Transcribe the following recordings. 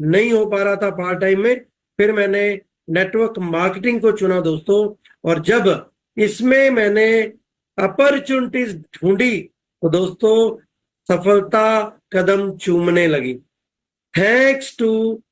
नहीं हो पा रहा था पार्ट टाइम में, फिर मैंने नेटवर्क मार्केटिंग को चुना दोस्तों। और जब इसमें मैंने अपॉर्चुनिटीज ढूंढी तो दोस्तों सफलता कदम चूमने लगी। थैंक्स टू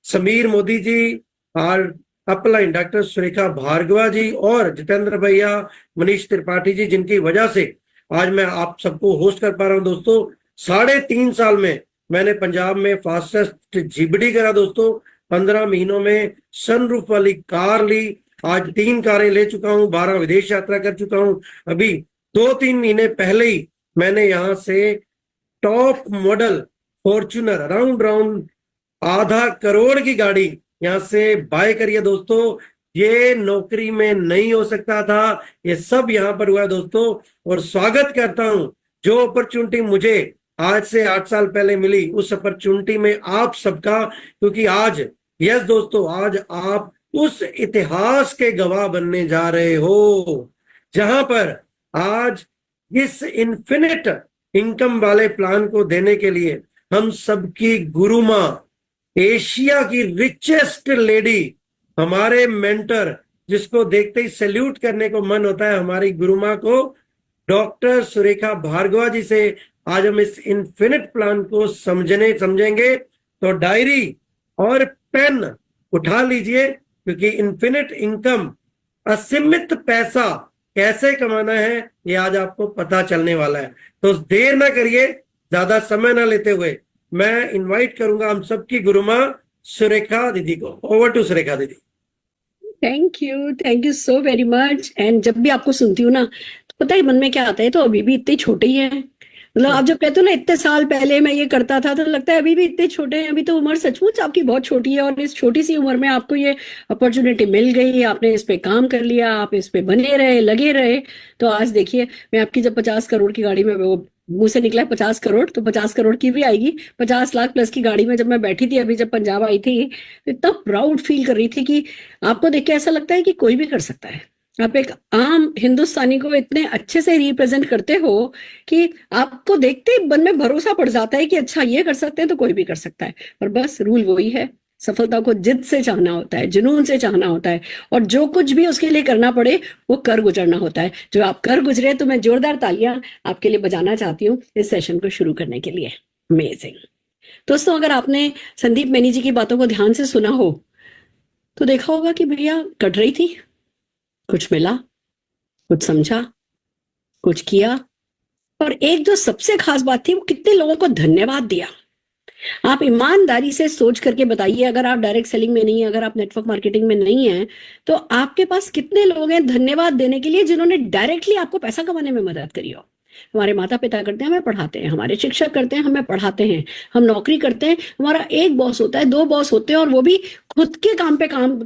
समीर मोदी जी, और अपलाइन डॉक्टर सुरेखा भार्गवा जी और जितेंद्र भैया, मनीष त्रिपाठी जी, जिनकी वजह से आज मैं आप सबको होस्ट कर पा रहा हूं दोस्तों। 3.5 साल में मैंने पंजाब में फास्टेस्ट जीबीडी करा दोस्तों। 15 महीनों में सनरूफ वाली कार ली। आज 3 कारें ले चुका हूं, 12 विदेश यात्रा कर चुका हूं। अभी 2-3 महीने पहले ही मैंने यहां से top model Fortuner around 1/2 crore की गाड़ी यहां से बाय करिए दोस्तों। ये नौकरी में नहीं हो सकता था, ये सब यहां पर हुआ है दोस्तों। और स्वागत करता हूं जो अपॉर्चुनिटी मुझे आज से 8 साल पहले मिली, उस अपॉर्चुनिटी में आप सबका, क्योंकि आज यस दोस्तों, आज आप उस इतिहास के गवाह बनने जा रहे हो जहां पर आज इस इन्फिनिट इनकम वाले प्लान को देने के लिए हम सबकी गुरु मां, एशिया की रिचेस्ट लेडी, हमारे मेंटर, जिसको देखते ही सैल्यूट करने को मन होता है, हमारी गुरु मां को, डॉक्टर सुरेखा भार्गवा जी से आज हम इस इन्फिनिट प्लान को समझेंगे। तो डायरी और पेन उठा लीजिए, क्योंकि इन्फिनिट इनकम, असीमित पैसा कैसे कमाना है, ये आज आपको पता चलने वाला है। तो देर ना करिए, ज्यादा समय ना लेते हुए मैं इनवाइट करूंगा हम सबकी गुरु मां सुरेखा दीदी को। ओवर टू सुरेखा दीदी। Thank you so very much. And जब भी आपको सुनती हूँ ना, तो पता है मन में क्या आता है, तो अभी भी इतने छोटे ही हैं। मतलब आप जब कहते हो ना इतने साल पहले मैं ये करता था, तो लगता है अभी भी इतने छोटे हैं। अभी तो उम्र सचमुच आपकी बहुत छोटी है, और इस छोटी सी उम्र में आपको ये अपॉर्चुनिटी मिल गई, आपने इस पे काम कर लिया, आप इस पे बने रहे, लगे रहे। तो आज देखिए, मैं आपकी जब 50 करोड़ की गाड़ी में, वो मुंह से निकला है 50 करोड़, तो 50 करोड़ की भी आएगी, 50 लाख प्लस की गाड़ी में जब मैं बैठी थी, अभी जब पंजाब आई थी, तो इतना प्राउड फील कर रही थी कि आपको देख के ऐसा लगता है कि कोई भी कर सकता है। आप एक आम हिंदुस्तानी को इतने अच्छे से रिप्रेजेंट करते हो कि आपको देखते ही मन में भरोसा पड़ जाता है कि अच्छा, ये कर सकते हैं तो कोई भी कर सकता है। पर बस रूल वही है, सफलता को जिद से चाहना होता है, जुनून से चाहना होता है, और जो कुछ भी उसके लिए करना पड़े वो कर गुजरना होता है। जो आप कर गुजरे, तो मैं जोरदार तालियां आपके लिए बजाना चाहती हूँ इस सेशन को शुरू करने के लिए। अमेजिंग दोस्तों, अगर आपने संदीप मैनी जी की बातों को ध्यान से सुना हो तो देखा होगा कि भैया कट रही थी, कुछ मिला, कुछ समझा, कुछ किया, और एक जो सबसे खास बात थी, वो कितने लोगों को धन्यवाद दिया। आप ईमानदारी से सोच करके बताइए, अगर आप डायरेक्ट सेलिंग में नहीं है, अगर आप नेटवर्क मार्केटिंग में नहीं है, तो आपके पास कितने लोग हैं धन्यवाद देने के लिए, जिन्होंने डायरेक्टली आपको पैसा कमाने में मदद करी हो। हमारे माता पिता करते हैं, हमें पढ़ाते हैं, हमारे शिक्षक करते हैं, हमें पढ़ाते हैं, हम नौकरी करते हैं, हमारा एक बॉस होता है, 2 बॉस होते हैं, और वो भी खुद के काम पे काम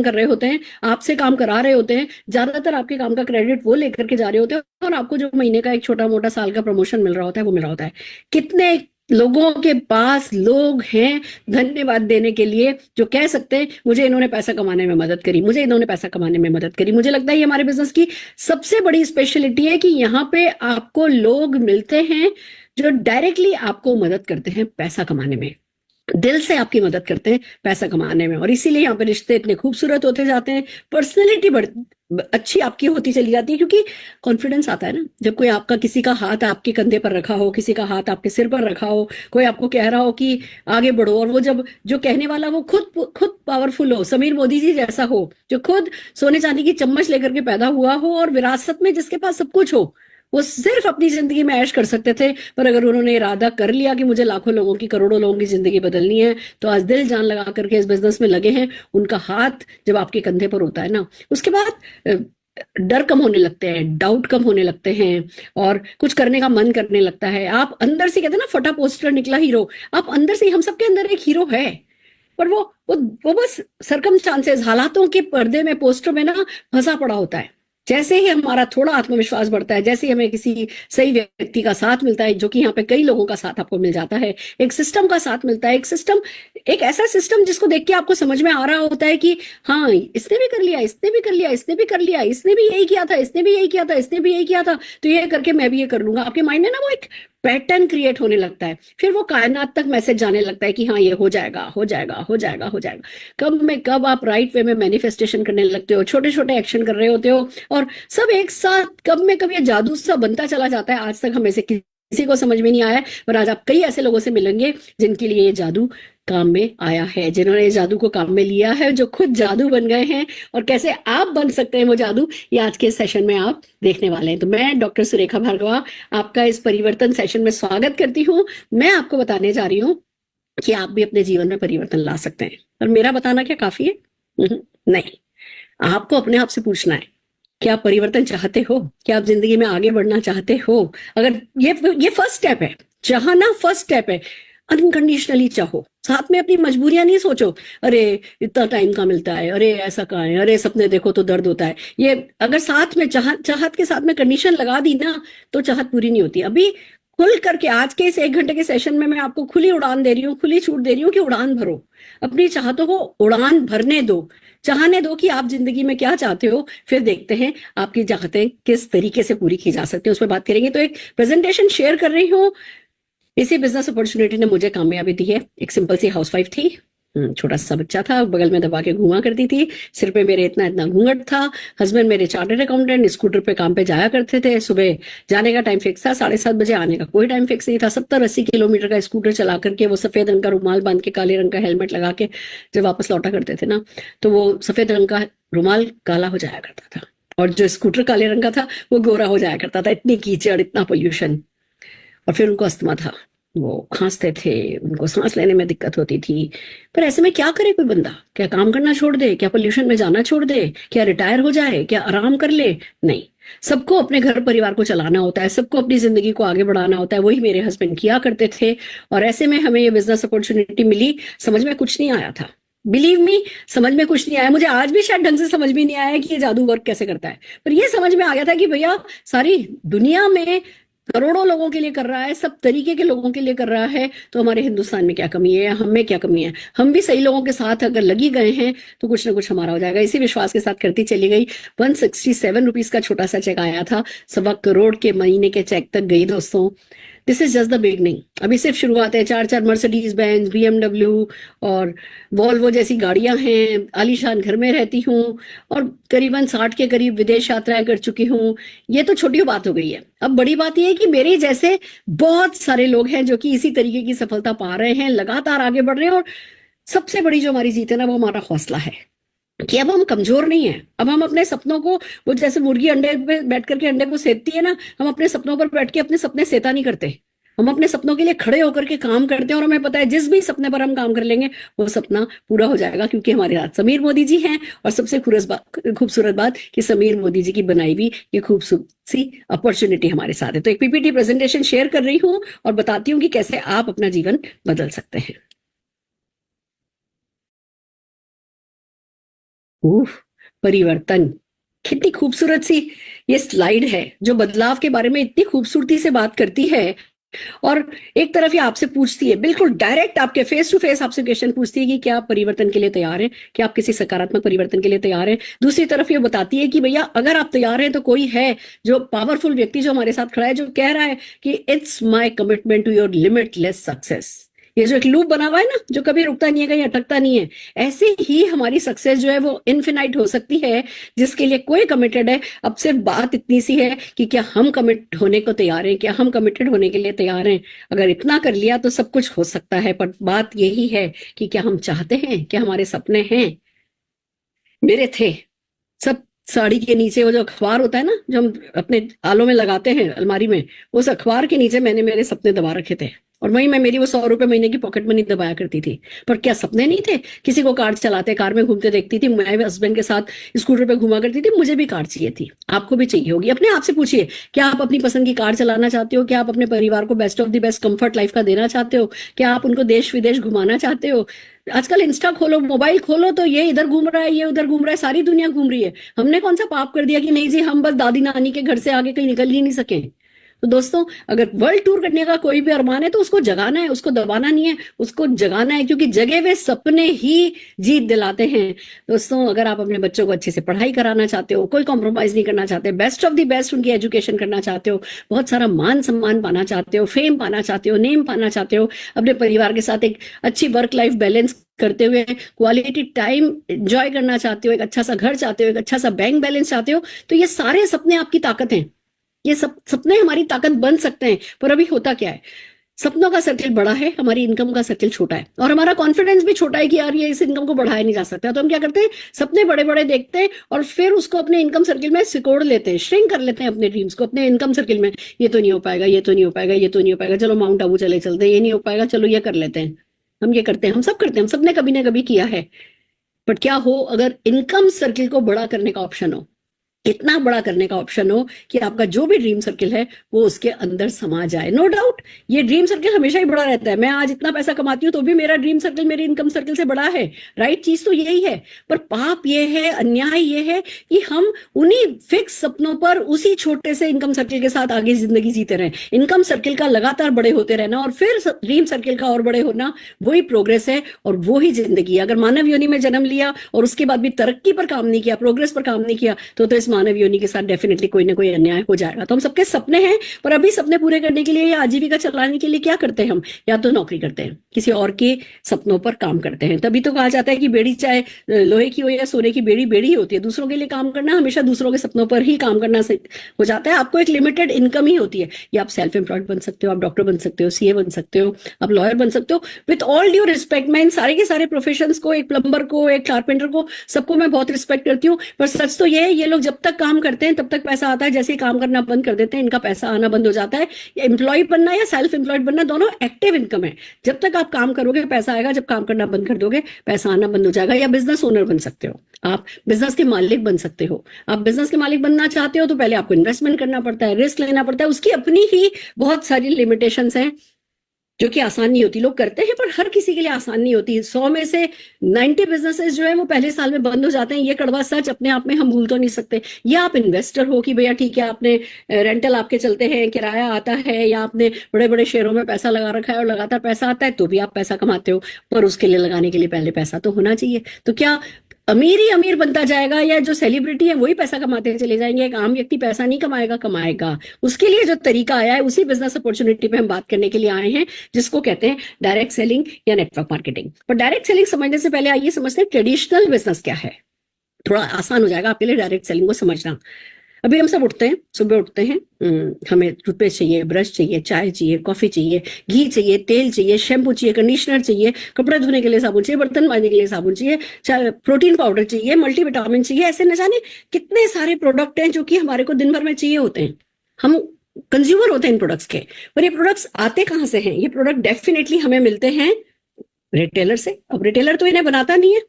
कर रहे होते हैं, आपसे काम करा रहे होते हैं, ज्यादातर आपके काम का क्रेडिट वो लेकर के जा रहे होते हैं, और आपको जो महीने का एक छोटा मोटा साल का प्रमोशन मिल रहा होता है, वो मिल रहा होता है। कितने लोगों के पास लोग हैं धन्यवाद देने के लिए, जो कह सकते हैं मुझे इन्होंने पैसा कमाने में मदद करी, मुझे इन्होंने पैसा कमाने में मदद करी। मुझे लगता है ये हमारे बिजनेस की सबसे बड़ी स्पेशलिटी है कि यहाँ पे आपको लोग मिलते हैं जो डायरेक्टली आपको मदद करते हैं पैसा कमाने में, दिल से आपकी मदद करते हैं पैसा कमाने में। और इसीलिए यहाँ पे रिश्ते इतने खूबसूरत होते जाते हैं, पर्सनैलिटी अच्छी आपकी होती चली जाती है, क्योंकि कॉन्फिडेंस आता है ना, जब कोई आपका, किसी का हाथ आपके कंधे पर रखा हो, किसी का हाथ आपके सिर पर रखा हो, कोई आपको कह रहा हो कि आगे बढ़ो, और वो जब जो कहने वाला वो खुद पावरफुल हो, समीर मोदी जी जैसा हो, जो खुद सोने चांदी की चम्मच लेकर के पैदा हुआ हो, और विरासत में जिसके पास सब कुछ हो, वो सिर्फ अपनी जिंदगी में ऐश कर सकते थे। पर अगर उन्होंने इरादा कर लिया कि मुझे लाखों लोगों की, करोड़ों लोगों की जिंदगी बदलनी है, तो आज दिल जान लगा करके इस बिजनेस में लगे हैं। उनका हाथ जब आपके कंधे पर होता है ना, उसके बाद डर कम होने लगते हैं, डाउट कम होने लगते हैं, और कुछ करने का मन करने लगता है। आप अंदर से, कहते हैं ना, फटा पोस्टर निकला हीरो, आप अंदर से, हम सबके अंदर एक हीरो है, पर वो बस सरकमस्टांसेस, हालातों के पर्दे में, पोस्टर में ना फंसा पड़ा होता है। जैसे ही हमारा थोड़ा आत्मविश्वास बढ़ता है, जैसे ही हमें किसी सही व्यक्ति का साथ मिलता है, जो कि यहाँ पे कई लोगों का साथ आपको मिल जाता है, एक सिस्टम का साथ मिलता है, एक ऐसा सिस्टम जिसको देख के आपको समझ में आ रहा होता है कि हाँ, इसने भी कर लिया, इसने भी कर लिया, इसने भी कर लिया, इसने भी यही किया था, इसने भी यही किया था, इसने भी यही किया था, तो ये करके मैं भी ये कर लूंगा। आपके माइंड में ना वो एक पैटर्न क्रिएट होने लगता है, फिर वो कायनात तक मैसेज जाने लगता है कि हाँ ये हो जाएगा, हो जाएगा, हो जाएगा, हो जाएगा। कब में कब आप राइट वे में मैनिफेस्टेशन करने लगते हो, छोटे छोटे एक्शन कर रहे होते हो, और सब एक साथ कब में कब ये जादू सा बनता चला जाता है। आज तक हमें से किसी को समझ में नहीं आया है, पर आज आप कई ऐसे लोगों से मिलेंगे जिनके लिए ये जादू काम में आया है, जिन्होंने ये जादू को काम में लिया है, जो खुद जादू बन गए हैं। और कैसे आप बन सकते हैं वो जादू, ये आज के सेशन में आप देखने वाले हैं। तो मैं डॉक्टर सुरेखा भार्गवा आपका इस परिवर्तन सेशन में स्वागत करती हूँ। मैं आपको बताने जा रही हूँ कि आप भी अपने जीवन में परिवर्तन ला सकते हैं। और मेरा बताना क्या काफी है? नहीं, आपको अपने आप से पूछना है, क्या आप परिवर्तन चाहते हो? क्या आप जिंदगी में आगे बढ़ना चाहते हो? अगर ये फर्स्ट स्टेप है, चाहना फर्स्ट स्टेप है। अनकंडीशनली चाहो, साथ में अपनी मजबूरियां नहीं सोचो, अरे इतना टाइम कहाँ मिलता है, अरे ऐसा कहाँ है, अरे सपने देखो तो दर्द होता है। ये अगर साथ में चाहत के साथ में कंडीशन लगा दी ना, तो चाहत पूरी नहीं होती। अभी खुल करके आज के इस 1 घंटे के सेशन में मैं आपको खुली उड़ान दे रही हूँ, खुली छूट दे रही हूँ कि उड़ान भरो, अपनी चाहतों को उड़ान भरने दो, चाहने दो कि आप जिंदगी में क्या चाहते हो। फिर देखते हैं आपकी चाहतें किस तरीके से पूरी की जा सकती है, उस पर बात करेंगे। तो एक प्रेजेंटेशन शेयर कर रही हूँ। इसी बिजनेस अपॉर्चुनिटी ने मुझे कामयाबी दी है। एक सिंपल सी हाउसवाइफ थी, छोटा सा बच्चा था, बगल में दबा के घुमा करती थी, सिर पे मेरे इतना इतना घूंघट था। हस्बैंड मेरे चार्टर्ड अकाउंटेंट, स्कूटर पे काम पे जाया करते थे। सुबह जाने का टाइम फिक्स था, 7:30 बजे, आने का कोई टाइम फिक्स नहीं था। 70-80 किलोमीटर का स्कूटर चला करके, वो सफेद रंग का रुमाल बांध के, काले रंग का हेलमेट लगा के जब वापस लौटा करते थे ना, तो वो सफेद रंग का रुमाल काला हो जाया करता था, और जो स्कूटर काले रंग का था वो गोरा हो जाया करता था। इतनी कीचड़, इतना पोल्यूशन। और फिर उनको अस्थमा था, वो खांसते थे, उनको सांस लेने में दिक्कत होती थी। पर ऐसे में क्या करे कोई बंदा? क्या काम करना छोड़ दे? क्या पोल्यूशन में जाना छोड़ दे? क्या रिटायर हो जाए? क्या आराम कर ले? नहीं, सबको अपने घर परिवार को चलाना होता है, सबको अपनी जिंदगी को आगे बढ़ाना होता है। वही मेरे हस्बैंड किया करते थे। और ऐसे में हमें ये बिजनेस अपॉर्चुनिटी मिली। समझ में कुछ नहीं आया था, बिलीव मी, समझ में कुछ नहीं आया। मुझे आज भी शायद ढंग से समझ भी नहीं आया कि ये जादू वर्क कैसे करता है। पर ये समझ में आ गया था कि भैया सारी दुनिया में करोड़ों लोगों के लिए कर रहा है, सब तरीके के लोगों के लिए कर रहा है, तो हमारे हिंदुस्तान में क्या कमी है, हम में क्या कमी है? हम भी सही लोगों के साथ अगर लगी गए हैं तो कुछ ना कुछ हमारा हो जाएगा। इसी विश्वास के साथ करती चली गई। 167 रुपीज का छोटा सा चेक आया था, 1.25 करोड़ के महीने के चेक तक गई दोस्तों। This is just the beginning. अभी सिर्फ शुरुआत है। 4-4 मर्सिडीज बेंज, BMW और वॉल्वो जैसी गाड़ियां हैं, आलीशान घर में रहती हूँ, और करीबन 60 के करीब विदेश यात्राएं कर चुकी हूँ। ये तो छोटी बात हो गई है। अब बड़ी बात यह है कि मेरे जैसे बहुत सारे लोग हैं जो कि इसी तरीके की सफलता पा रहे हैं, लगातार आगे बढ़ रहे हैं। और सबसे बड़ी जो हमारी जीत है ना, वो हमारा हौसला है कि अब हम कमजोर नहीं है। अब हम अपने सपनों को, वो जैसे मुर्गी अंडे पे बैठ करके अंडे को सेतती है ना, हम अपने सपनों पर बैठ के अपने सपने सेता नहीं करते। हम अपने सपनों के लिए खड़े होकर के काम करते हैं, और हमें पता है जिस भी सपने पर हम काम कर लेंगे वो सपना पूरा हो जाएगा, क्योंकि हमारे साथ समीर मोदी जी हैं। और सबसे खूबसूरत बात कि समीर मोदी जी की बनाई हुई ये खूबसूरत सी अपॉर्चुनिटी हमारे साथ है। तो एक PPT प्रेजेंटेशन शेयर कर रही हूँ और बताती हूँ कि कैसे आप अपना जीवन बदल सकते हैं। परिवर्तन, कितनी खूबसूरत सी ये स्लाइड है जो बदलाव के बारे में इतनी खूबसूरती से बात करती है। और एक तरफ ये आपसे पूछती है, बिल्कुल डायरेक्ट आपके फेस टू फेस आपसे क्वेश्चन पूछती है कि क्या आप परिवर्तन के लिए तैयार हैं, क्या आप किसी सकारात्मक परिवर्तन के लिए तैयार हैं। दूसरी तरफ ये बताती है कि भैया अगर आप तैयार हैं तो कोई है जो पावरफुल व्यक्ति जो हमारे साथ खड़ा है, जो कह रहा है कि it's my commitment to your limitless success. ये जो एक लूप बना हुआ है ना, जो कभी रुकता नहीं है, कहीं अटकता नहीं है, ऐसे ही हमारी सक्सेस जो है वो इनफिनाइट हो सकती है, जिसके लिए कोई कमिटेड है। अब सिर्फ बात इतनी सी है कि क्या हम कमिट होने को तैयार हैं, क्या हम कमिटेड होने के लिए तैयार हैं। अगर इतना कर लिया तो सब कुछ हो सकता है। पर बात यही है कि क्या हम चाहते हैं, क्या हमारे सपने हैं। मेरे थे सब साड़ी के नीचे वो जो अखबार होता है ना, जो हम अपने आलों में लगाते हैं अलमारी में, उस अखबार के नीचे मैंने मेरे सपने दबा रखे थे, और वहीं मैं मेरी वो 100 रुपए महीने की पॉकेट मनी दबाया करती थी। पर क्या सपने नहीं थे? किसी को कार चलाते, कार में घूमते देखती थी, मैं हस्बैंड के साथ स्कूटर पे घुमा करती थी। मुझे भी कार चाहिए थी, आपको भी चाहिए होगी। अपने आप से पूछिए, क्या आप अपनी पसंद की कार चलाना चाहते हो? क्या आप अपने परिवार को best of the best comfort life का देना चाहते हो? क्या आप उनको देश विदेश घुमाना चाहते हो? आजकल इंस्टा खोलो, मोबाइल खोलो, तो ये इधर घूम रहा है, ये उधर घूम रहा है, सारी दुनिया घूम रही है। हमने कौन सा पाप कर दिया कि नहीं जी हम बस दादी नानी के घर से आगे कहीं निकल ही नहीं सके? तो दोस्तों, अगर वर्ल्ड टूर करने का कोई भी अरमान है तो उसको जगाना है, उसको दबाना नहीं है, उसको जगाना है, क्योंकि जगे हुए सपने ही जीत दिलाते हैं। दोस्तों, अगर आप अपने बच्चों को अच्छे से पढ़ाई कराना चाहते हो, कोई कॉम्प्रोमाइज नहीं करना चाहते, बेस्ट ऑफ द बेस्ट उनकी एजुकेशन करना चाहते हो, बहुत सारा मान सम्मान पाना चाहते हो, फेम पाना चाहते हो, नेम पाना चाहते हो, अपने परिवार के साथ एक अच्छी वर्क लाइफ बैलेंस करते हुए क्वालिटी टाइम एंजॉय करना चाहते हो, एक अच्छा सा घर चाहते हो, एक अच्छा सा बैंक बैलेंस चाहते हो, तो ये सारे सपने आपकी ताकत हैं। ये सब सपने हमारी ताकत बन सकते हैं। पर अभी होता क्या है, सपनों का सर्किल बड़ा है, हमारी इनकम का सर्किल छोटा है, और हमारा कॉन्फिडेंस भी छोटा है कि यार ये इस इनकम को बढ़ाया नहीं जा सकता। तो हम क्या करते हैं, सपने बड़े बड़े देखते हैं और फिर उसको अपने इनकम सर्किल में सिकोड़ लेते हैं, श्रिंक कर लेते हैं अपने ड्रीम्स को अपने इनकम सर्किल में। ये तो नहीं हो पाएगा, ये तो नहीं हो पाएगा, ये तो नहीं हो पाएगा, चलो माउंट आबू चले चलते हैं, ये नहीं हो पाएगा, चलो ये कर लेते हैं। हम ये करते हैं, हम सब करते हैं, हम सबने कभी ना कभी किया है। बट क्या हो अगर इनकम सर्किल को बड़ा करने का ऑप्शन हो, इतना बड़ा करने का ऑप्शन हो कि आपका जो भी ड्रीम सर्किल है वो उसके अंदर समा जाए। नो डाउट ये ड्रीम सर्किल हमेशा ही बड़ा रहता है। मैं आज इतना पैसा कमाती हूँ तो भी मेरा ड्रीम सर्किल मेरी इनकम सर्किल से बड़ा है। राइट चीज तो यही है। पर पाप ये है, अन्याय ये है कि हम उन्हीं फिक्स सपनों पर उसी छोटे से इनकम सर्किल के साथ आगे जिंदगी जीते रहें। इनकम सर्किल का लगातार बड़े होते रहना और फिर ड्रीम सर्किल का और बड़े होना, वही प्रोग्रेस है और वो ही जिंदगी है। अगर मानव योनि में जन्म लिया और उसके बाद भी तरक्की पर काम नहीं किया, प्रोग्रेस पर काम नहीं किया, तो इस मानव योनि के साथ डेफिनेटली कोई ना कोई अन्याय हो जाएगा। तो हम सबके सपने हैं, पर अभी सपने पूरे करने के लिए या आजीविका चलाने के लिए क्या करते हैं हम, या तो नौकरी करते हैं, किसी और के सपनों पर काम करते हैं। तभी तो कहा जाता है कि बेड़ी चाहे लोहे की हो या सोने की, बेड़ी बेड़ी होती है। दूसरों के लिए काम करना, हमेशा दूसरों के सपनों पर ही काम करना हो जाता है। आपको एक लिमिटेड इनकम ही होती है। या आप सेल्फ एम्प्लॉयड बन सकते हो, आप डॉक्टर बन सकते हो, सीए बन सकते हो, आप लॉयर बन सकते हो। विथ ऑल ड्यू रिस्पेक्ट, मैं इन सारे के सारे प्रोफेशन को, एक प्लम्बर को, एक कारपेंटर को, सबको मैं बहुत रिस्पेक्ट करती हूँ। पर सच तो ये है, ये लोग जब तक काम करते हैं तब तक पैसा आता है, जैसे ही काम करना बंद कर देते हैं इनका पैसा आना बंद हो जाता है। एम्प्लॉय बनना या सेल्फ एम्प्लॉयड बनना, दोनों एक्टिव इनकम है। जब तक आप काम करोगे पैसा आएगा, जब काम करना बंद कर दोगे पैसा आना बंद हो जाएगा। या बिजनेस ओनर बन सकते हो, आप बिजनेस के मालिक बन सकते हो। आप बिजनेस के मालिक बनना चाहते हो तो पहले आपको इन्वेस्टमेंट करना पड़ता है, रिस्क लेना पड़ता है, उसकी अपनी ही बहुत सारी लिमिटेशंस हैं जो कि आसान नहीं होती। लोग करते हैं पर हर किसी के लिए आसान नहीं होती। 100 में से 90 बिजनेसेस जो है वो पहले साल में बंद हो जाते हैं। ये कड़वा सच अपने आप में हम भूल तो नहीं सकते। या आप इन्वेस्टर हो कि भैया ठीक है, आपने रेंटल आपके चलते हैं, किराया आता है, या आपने बड़े बड़े शेयरों में पैसा लगा रखा है और लगातार पैसा आता है, तो भी आप पैसा कमाते हो। पर उसके लिए लगाने के लिए पहले पैसा तो होना चाहिए। तो क्या अमीर ही अमीर बनता जाएगा, या जो सेलिब्रिटी है वही पैसा कमाते चले जाएंगे? एक आम व्यक्ति पैसा नहीं कमाएगा, कमाएगा। उसके लिए जो तरीका आया है, उसी बिजनेस अपॉर्चुनिटी पे हम बात करने के लिए आए हैं, जिसको कहते हैं डायरेक्ट सेलिंग या नेटवर्क मार्केटिंग। पर डायरेक्ट सेलिंग समझने से पहले आइए समझते हैं ट्रेडिशनल बिजनेस क्या है। थोड़ा आसान हो जाएगा आपके लिए डायरेक्ट सेलिंग को समझना। अभी हम सब उठते हैं, सुबह उठते हैं, हमें टूथपेस्ट चाहिए, ब्रश चाहिए, चाय चाहिए, कॉफी चाहिए, घी चाहिए, तेल चाहिए, शैम्पू चाहिए, कंडीशनर चाहिए, कपड़े धोने के लिए साबुन चाहिए, बर्तन मांजने के लिए साबुन चाहिए, प्रोटीन पाउडर चाहिए, मल्टीविटामिन चाहिए। ऐसे न जाने कितने सारे प्रोडक्ट हैं जो कि हमारे को दिन भर में चाहिए होते हैं। हम कंज्यूमर होते हैं इन प्रोडक्ट्स के। पर ये प्रोडक्ट्स आते कहाँ से हैं? ये प्रोडक्ट डेफिनेटली हमें मिलते हैं रिटेलर से। अब रिटेलर तो इन्हें बनाता नहीं है,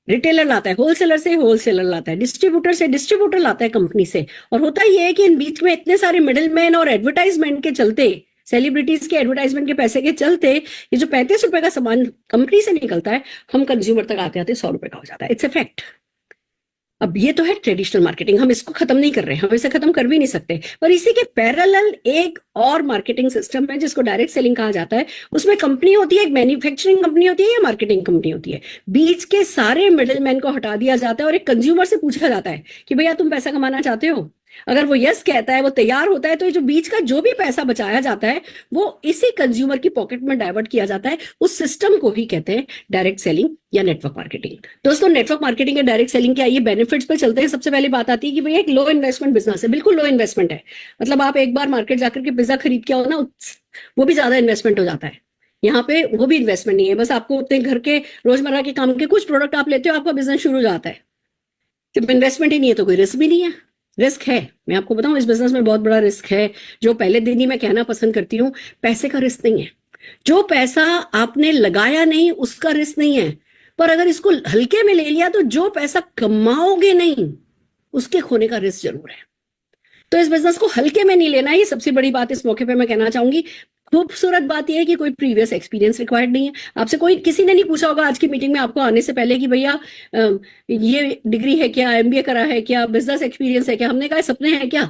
रिटेलर लाता है होलसेलर से, होलसेलर लाता है डिस्ट्रीब्यूटर से, डिस्ट्रीब्यूटर लाता है कंपनी से। और होता ये है कि इन बीच में इतने सारे मिडिलमैन और एडवर्टाइजमेंट के चलते, सेलिब्रिटीज के एडवर्टाइजमेंट के पैसे के चलते, ये जो 35 रुपए का सामान कंपनी से निकलता है, हम कंज्यूमर तक आते आते 100 रुपए का हो जाता है। It's a fact. अब ये तो है ट्रेडिशनल मार्केटिंग, हम इसको खत्म नहीं कर रहे हैं, हम इसे खत्म कर भी नहीं सकते। पर इसी के पैरेलल एक और मार्केटिंग सिस्टम है जिसको डायरेक्ट सेलिंग कहा जाता है। उसमें कंपनी होती है, एक मैन्युफैक्चरिंग कंपनी होती है या मार्केटिंग कंपनी होती है। बीच के सारे मिडिलमैन को हटा दिया जाता है और एक कंज्यूमर से पूछा जाता है कि भैया तुम पैसा कमाना चाहते हो? अगर वो यस कहता है, वो तैयार होता है, तो ये जो बीच का जो भी पैसा बचाया जाता है वो इसी कंज्यूमर की पॉकेट में डाइवर्ट किया जाता है। उस सिस्टम को ही कहते हैं डायरेक्ट सेलिंग या नेटवर्क मार्केटिंग। दोस्तों, नेटवर्क मार्केटिंग या डायरेक्ट सेलिंग के आइए बेनिफिट्स पे चलते हैं। सबसे पहले बात आती है कि भैया एक लो इन्वेस्टमेंट बिजनेस है। बिल्कुल लो इन्वेस्टमेंट है। मतलब आप एक बार मार्केट जाकर के पिज्जा खरीद के आओ ना, वो भी ज्यादा इन्वेस्टमेंट हो जाता है। यहाँ पे वो भी इन्वेस्टमेंट नहीं है, बस आपको अपने घर के रोजमर्रा के काम के कुछ प्रोडक्ट आप लेते हो, आपका बिजनेस शुरू हो जाता है। जब इन्वेस्टमेंट ही नहीं है तो कोई रिस्क भी नहीं है। रिस्क है, मैं आपको बताऊं, इस बिजनेस में बहुत बड़ा रिस्क है। जो पहले दिन ही मैं कहना पसंद करती हूँ, पैसे का रिस्क नहीं है। जो पैसा आपने लगाया नहीं उसका रिस्क नहीं है, पर अगर इसको हल्के में ले लिया तो जो पैसा कमाओगे नहीं उसके खोने का रिस्क जरूर है। तो इस बिजनेस को हल्के में नहीं लेना है, ये सबसे बड़ी बात इस मौके पे मैं कहना चाहूंगी। खूबसूरत बात यह है कि कोई प्रीवियस एक्सपीरियंस रिक्वायर्ड नहीं है। आपसे कोई, किसी ने नहीं पूछा होगा आज की मीटिंग में आपको आने से पहले कि भैया ये डिग्री है क्या, एमबीए करा है क्या, बिजनेस एक्सपीरियंस है क्या। हमने कहा सपने हैं क्या,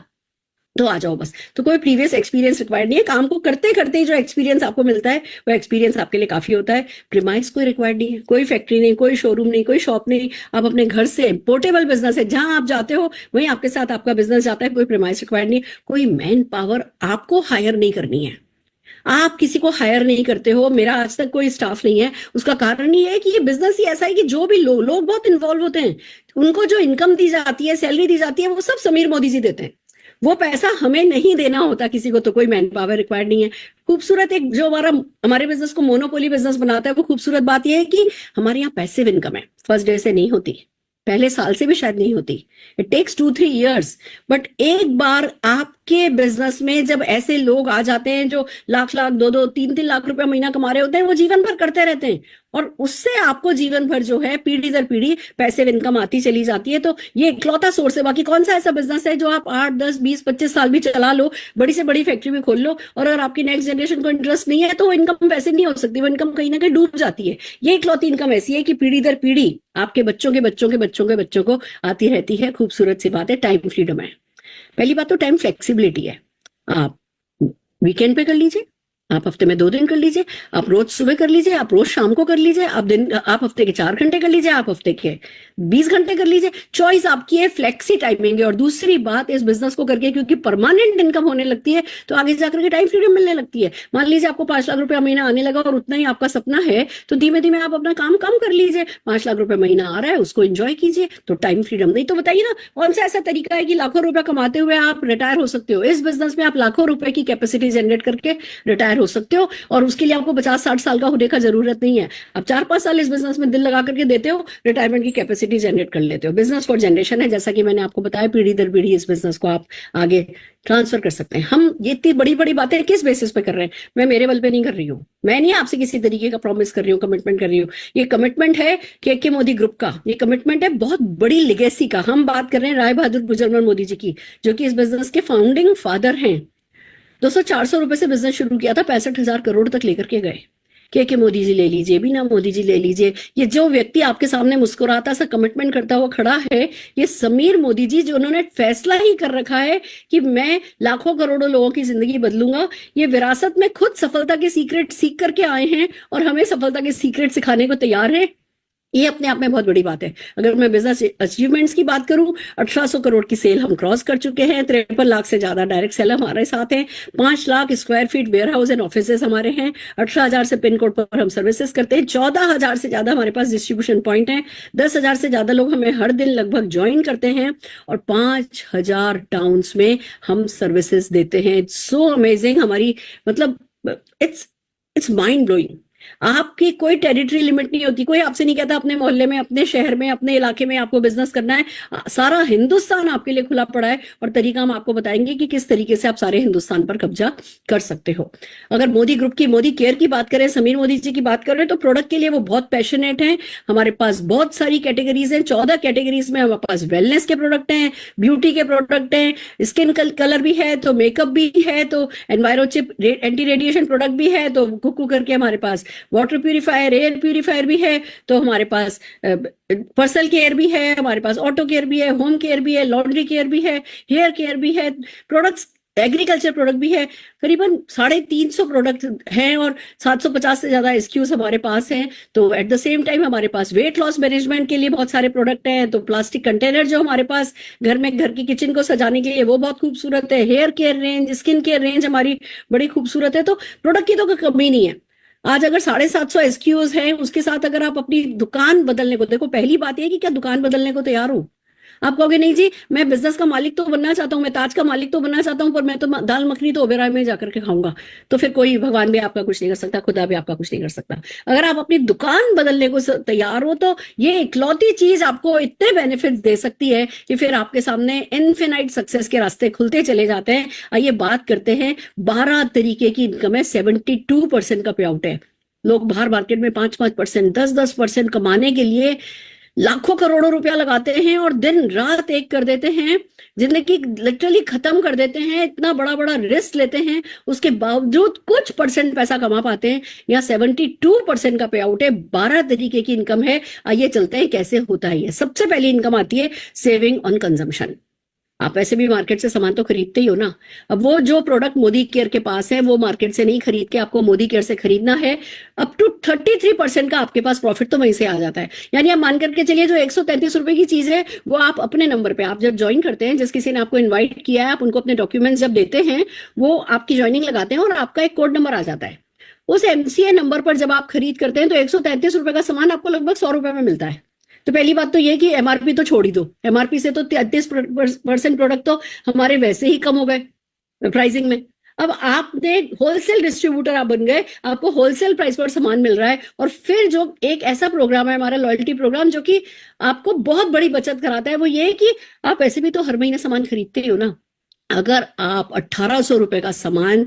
तो आ जाओ बस। तो कोई प्रीवियस एक्सपीरियंस रिक्वायर्ड नहीं है, काम को करते करते ही जो एक्सपीरियंस आपको मिलता है वो एक्सपीरियंस आपके लिए काफी होता है। प्रीमाइस कोई रिक्वायर्ड नहीं है, कोई फैक्ट्री नहीं, कोई शोरूम नहीं, कोई शॉप नहीं, आप अपने घर से पोर्टेबल बिजनेस है, जहां आप जाते हो वहीं आपके साथ आपका बिजनेस जाता है, कोई प्रीमाइस रिक्वायर्ड नहीं, कोई मैन पावर आपको हायर नहीं करनी है, आप किसी को हायर नहीं करते हो। मेरा आज तक कोई स्टाफ नहीं है, उसका कारण ये है कि ये बिजनेस ही ऐसा है कि जो भी लोग बहुत इन्वॉल्व होते हैं, उनको जो इनकम दी जाती है, सैलरी दी जाती है, वो सब समीर मोदी जी देते हैं, वो पैसा हमें नहीं देना होता किसी को, तो कोई मैन पावर रिक्वायर्ड नहीं है। खूबसूरत एक जो हमारे बिजनेस को मोनोपोली बिजनेस बनाता है, वो खूबसूरत बात यह है कि हमारे यहाँ पैसिव इनकम है, फर्स्ट डे से नहीं होती, पहले साल से भी शायद नहीं होती, इट टेक्स 2-3 years। बट एक बार आपके बिजनेस में जब ऐसे लोग आ जाते हैं जो लाख 2-3 लाख रुपया महीना कमा रहे होते हैं, वो जीवन भर करते रहते हैं, और उससे आपको जीवन भर जो है पीढ़ी दर पीढ़ी पैसिव इनकम आती चली जाती है। तो ये इकलौता सोर्स है। बाकी कौन सा ऐसा बिजनेस है जो आप 8, 10, 20, 25 साल भी चला लो, बड़ी से बड़ी फैक्ट्री भी खोल लो, और अगर आपकी नेक्स्ट जनरेशन को इंटरेस्ट नहीं है तो वो इनकम पैसिव नहीं हो सकती, वो इनकम कहीं ना कहीं डूब जाती है। ये इकलौती इनकम ऐसी है कि पीढ़ी दर पीढ़ी आपके बच्चों के बच्चों के बच्चों के बच्चों को आती रहती है। खूबसूरत सी बात है, टाइम फ्रीडम है। पहली बात तो टाइम फ्लेक्सिबिलिटी है। आप वीकेंड पे कर लीजिए, आप हफ्ते में 2 दिन कर लीजिए, आप रोज सुबह कर लीजिए, आप रोज शाम को कर लीजिए, आप हफ्ते के 4 घंटे कर लीजिए, आप हफ्ते के 20 घंटे कर लीजिए, चॉइस आपकी है, फ्लेक्सी टाइमिंग है। और दूसरी बात, इस बिजनेस को करके क्योंकि परमानेंट इनकम होने लगती है, तो आगे जाकर के टाइम फ्रीडम मिलने लगती है। मान लीजिए आपको 5 लाख रुपया महीना आने लगा और उतना ही आपका सपना है, तो धीमे धीमे आप अपना काम कम कर लीजिए, 5 लाख रुपया महीना आ रहा है उसको एंजॉय कीजिए, तो टाइम फ्रीडम। नहीं तो बताइए ना, कौन सा ऐसा तरीका है कि लाखों रुपया कमाते हुए आप रिटायर हो सकते हो? इस बिजनेस में आप लाखों रुपए की कैपेसिटी जनरेट करके रिटायर हो सकते हो, और उसके लिए आपको 50-60 साल का होने का जरूरत नहीं है। आप 4-5 साल इस बिजनेस में दिल लगा करके देते हो, रिटायरमेंट की कैपेसिटी जनरेट कर लेते हो। बिजनेस फॉर जनरेशन है, जैसा कि मैंने आपको बताया, पीढ़ी दर पीढ़ी इस बिजनेस को आप आगे ट्रांसफर कर सकते हैं। हम ये इतनी बड़ी बड़ी बातें किस बेसिस पे कर रहे हैं? मैं मेरे बल पे नहीं कर रही हूँ, मैं नहीं आपसे किसी तरीके का प्रॉमिस कर रही हूँ, कमिटमेंट कर रही हूँ। ये कमिटमेंट है के मोदी ग्रुप का, ये कमिटमेंट है बहुत बड़ी लेगेसी का। हम बात कर रहे हैं राय बहादुर गुजरमल मोदी जी की, जो कि इस बिजनेस के फाउंडिंग फादर हैं। 200-400 रुपए से बिजनेस शुरू किया था, 65,000 करोड़ तक लेकर के गए। के मोदी जी ले लीजिए, बीना मोदी जी ले लीजिए, ये जो व्यक्ति आपके सामने मुस्कुराता सा कमिटमेंट करता हुआ खड़ा है, ये समीर मोदी जी, जो उन्होंने फैसला ही कर रखा है कि मैं लाखों करोड़ों लोगों की जिंदगी बदलूंगा। ये विरासत में खुद सफलता के सीक्रेट सीख करके आए हैं और हमें सफलता के सीक्रेट सिखाने को तैयार है। ये अपने आप में बहुत बड़ी बात है। अगर मैं बिजनेस अचीवमेंट्स की बात करूं, 1800 करोड़ की सेल हम क्रॉस कर चुके हैं, 53 लाख से ज्यादा डायरेक्ट सेल हमारे साथ हैं, 5 lakh square feet warehouse and offices हमारे हैं, 18,000 से पिन कोड पर हम सर्विसेज करते हैं, 14,000 से ज्यादा हमारे पास डिस्ट्रीब्यूशन पॉइंट हैं, 10,000 से ज्यादा लोग हमें हर दिन लगभग ज्वाइन करते हैं, और 5,000 टाउन्स में हम सर्विसेज देते हैं। It's so amazing. हमारी मतलब इट्स माइंड ब्लोइंग। आपकी कोई टेरिटरी लिमिट नहीं होती, कोई आपसे नहीं कहता अपने मोहल्ले में, अपने शहर में, अपने इलाके में आपको बिजनेस करना है। सारा हिंदुस्तान आपके लिए खुला पड़ा है, और तरीका हम आपको बताएंगे कि किस तरीके से आप सारे हिंदुस्तान पर कब्जा कर सकते हो। अगर मोदी ग्रुप की, मोदी केयर की बात करें, समीर मोदी जी की बात करें, तो प्रोडक्ट के लिए वो बहुत पैशनेट हैं। हमारे पास बहुत सारी कैटेगरीज हैं, 14 कैटेगरीज में हमारे पास वेलनेस के प्रोडक्ट हैं, ब्यूटी के प्रोडक्ट हैं, स्किन कलर भी है, तो मेकअप भी है, तो एनवायरोचिप एंटी रेडिएशन प्रोडक्ट भी है, तो कुकू करके हमारे पास वाटर प्यूरिफायर, एयर प्यूरिफायर भी है, तो हमारे पास पर्सनल केयर भी है, हमारे पास ऑटो केयर भी है, होम केयर भी है, लॉन्ड्री केयर भी है, हेयर केयर भी है, प्रोडक्ट्स एग्रीकल्चर प्रोडक्ट भी है। करीबन 350 प्रोडक्ट हैं और 750 से ज्यादा एसक्यूज हमारे पास हैं। तो एट द सेम टाइम हमारे पास वेट लॉस मैनेजमेंट के लिए बहुत सारे प्रोडक्ट हैं। तो प्लास्टिक कंटेनर जो हमारे पास घर में, घर की किचन को सजाने के लिए, वो बहुत खूबसूरत है। Hair care range, skin care range हमारी बड़ी खूबसूरत है। तो प्रोडक्ट की तो कमी नहीं है। आज अगर 750 एसक्यूज हैं, उसके साथ अगर आप अपनी दुकान बदलने को, देखो पहली बात यह है कि क्या दुकान बदलने को तैयार हो? आप कहोगे नहीं जी, मैं बिजनेस का मालिक तो बनना चाहता हूं, मैं ताज का मालिक तो बनना चाहता हूं, पर मैं तो दाल मखनी तो ओबेरॉय में जाकर के खाऊंगा। तो फिर कोई भगवान भी आपका कुछ नहीं कर सकता, खुदा भी आपका कुछ नहीं कर सकता। अगर आप अपनी दुकान बदलने को तैयार हो, तो ये इकलौती चीज आपको इतने बेनिफिट्स दे सकती है कि फिर आपके सामने इनफिनाइट सक्सेस के रास्ते खुलते चले जाते हैं। आइए बात करते हैं। 12 तरीके की इनकम है, 72% का पे आउट है। लोग बाहर मार्केट में 5-5%, 10-10% कमाने के लिए लाखों करोड़ों रुपया लगाते हैं और दिन रात एक कर देते हैं, जिंदगी लिटरली खत्म कर देते हैं, इतना बड़ा बड़ा रिस्क लेते हैं, उसके बावजूद कुछ परसेंट पैसा कमा पाते हैं। यहाँ 72% का पे आउट है, 12 तरीके की इनकम है। आइए चलते हैं कैसे होता है ये। सबसे पहली इनकम आती है सेविंग ऑन कंजम्पशन। आप ऐसे भी मार्केट से सामान तो खरीदते ही हो ना। अब वो जो प्रोडक्ट मोदी केयर के पास है वो मार्केट से नहीं खरीद के आपको मोदी केयर से खरीदना है, अप टू 33% का आपके पास प्रॉफिट तो वहीं से आ जाता है। यानी आप मान करके चलिए जो 133 रुपए की चीज है वो आप अपने नंबर पे, आप जब ज्वाइन करते हैं, जिस किसी ने आपको इन्वाइट किया है, आप उनको अपने डॉक्यूमेंट्स जब देते हैं, वो आपकी ज्वाइनिंग लगाते हैं और आपका एक कोड नंबर आ जाता है। उस एमसीए नंबर पर जब आप खरीद करते हैं तो 133 रुपए का सामान आपको लगभग 100 रुपए में मिलता है। तो पहली बात तो ये कि एमआरपी तो छोड़ ही दो, एमआरपी से तो 33% प्रोडक्ट तो हमारे वैसे ही कम हो गए प्राइसिंग में। अब आपने होलसेल डिस्ट्रीब्यूटर आप बन गए, आपको होलसेल प्राइस पर सामान मिल रहा है। और फिर जो एक ऐसा प्रोग्राम है हमारा लॉयल्टी प्रोग्राम जो कि आपको बहुत बड़ी बचत कराता है, वो ये है कि आप ऐसे भी तो हर महीने सामान खरीदते ही हो ना। अगर आप 1800 रुपए का सामान